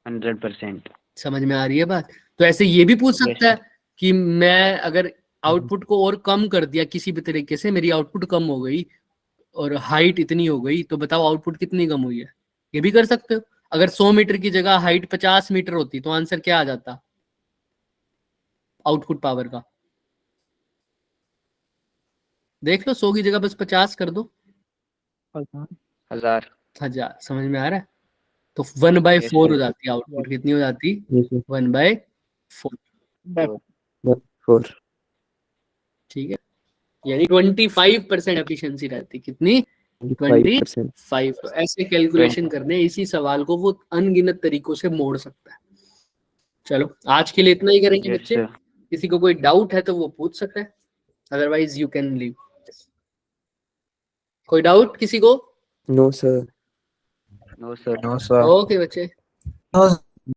100%. समझ में आ रही है बात? तो ऐसे ये भी पूछ सकता Yes, है कि मैं अगर आउटपुट को और कम कर दिया किसी भी तरीके से, मेरी आउटपुट कम हो गई और हाइट इतनी हो गई, तो बताओ आउटपुट कितनी कम हुई है? ये भी कर सकते हो। अगर 100 मीटर की जगह हाइट 50 मीटर होती तो आंसर क्या आ जाता आउटपुट पावर का? देख लो, 100 की जगह बस 50 कर दो, 1000. 1000। समझ में आ रहा है? तो 1/4 Yes, हो sir. जाती है आउटपुट। कितनी हो जाती? Yes, sir. 1/4। 4. ठीक है, यानी 25% एफिशिएंसी रहती। कितनी? 25%. 25। तो ऐसे कैलकुलेशन करने, इसी सवाल को वो अनगिनत तरीकों से मोड़ सकता है। चलो, आज के लिए इतना ही करेंगे Yes, बच्चे। sir. किसी को कोई डाउट है तो वो पूछ सकता है, अदरवाइज यू कैन लीव। कोई डाउट किसी को? No, sir. No, sir. Okay बच्चे। No,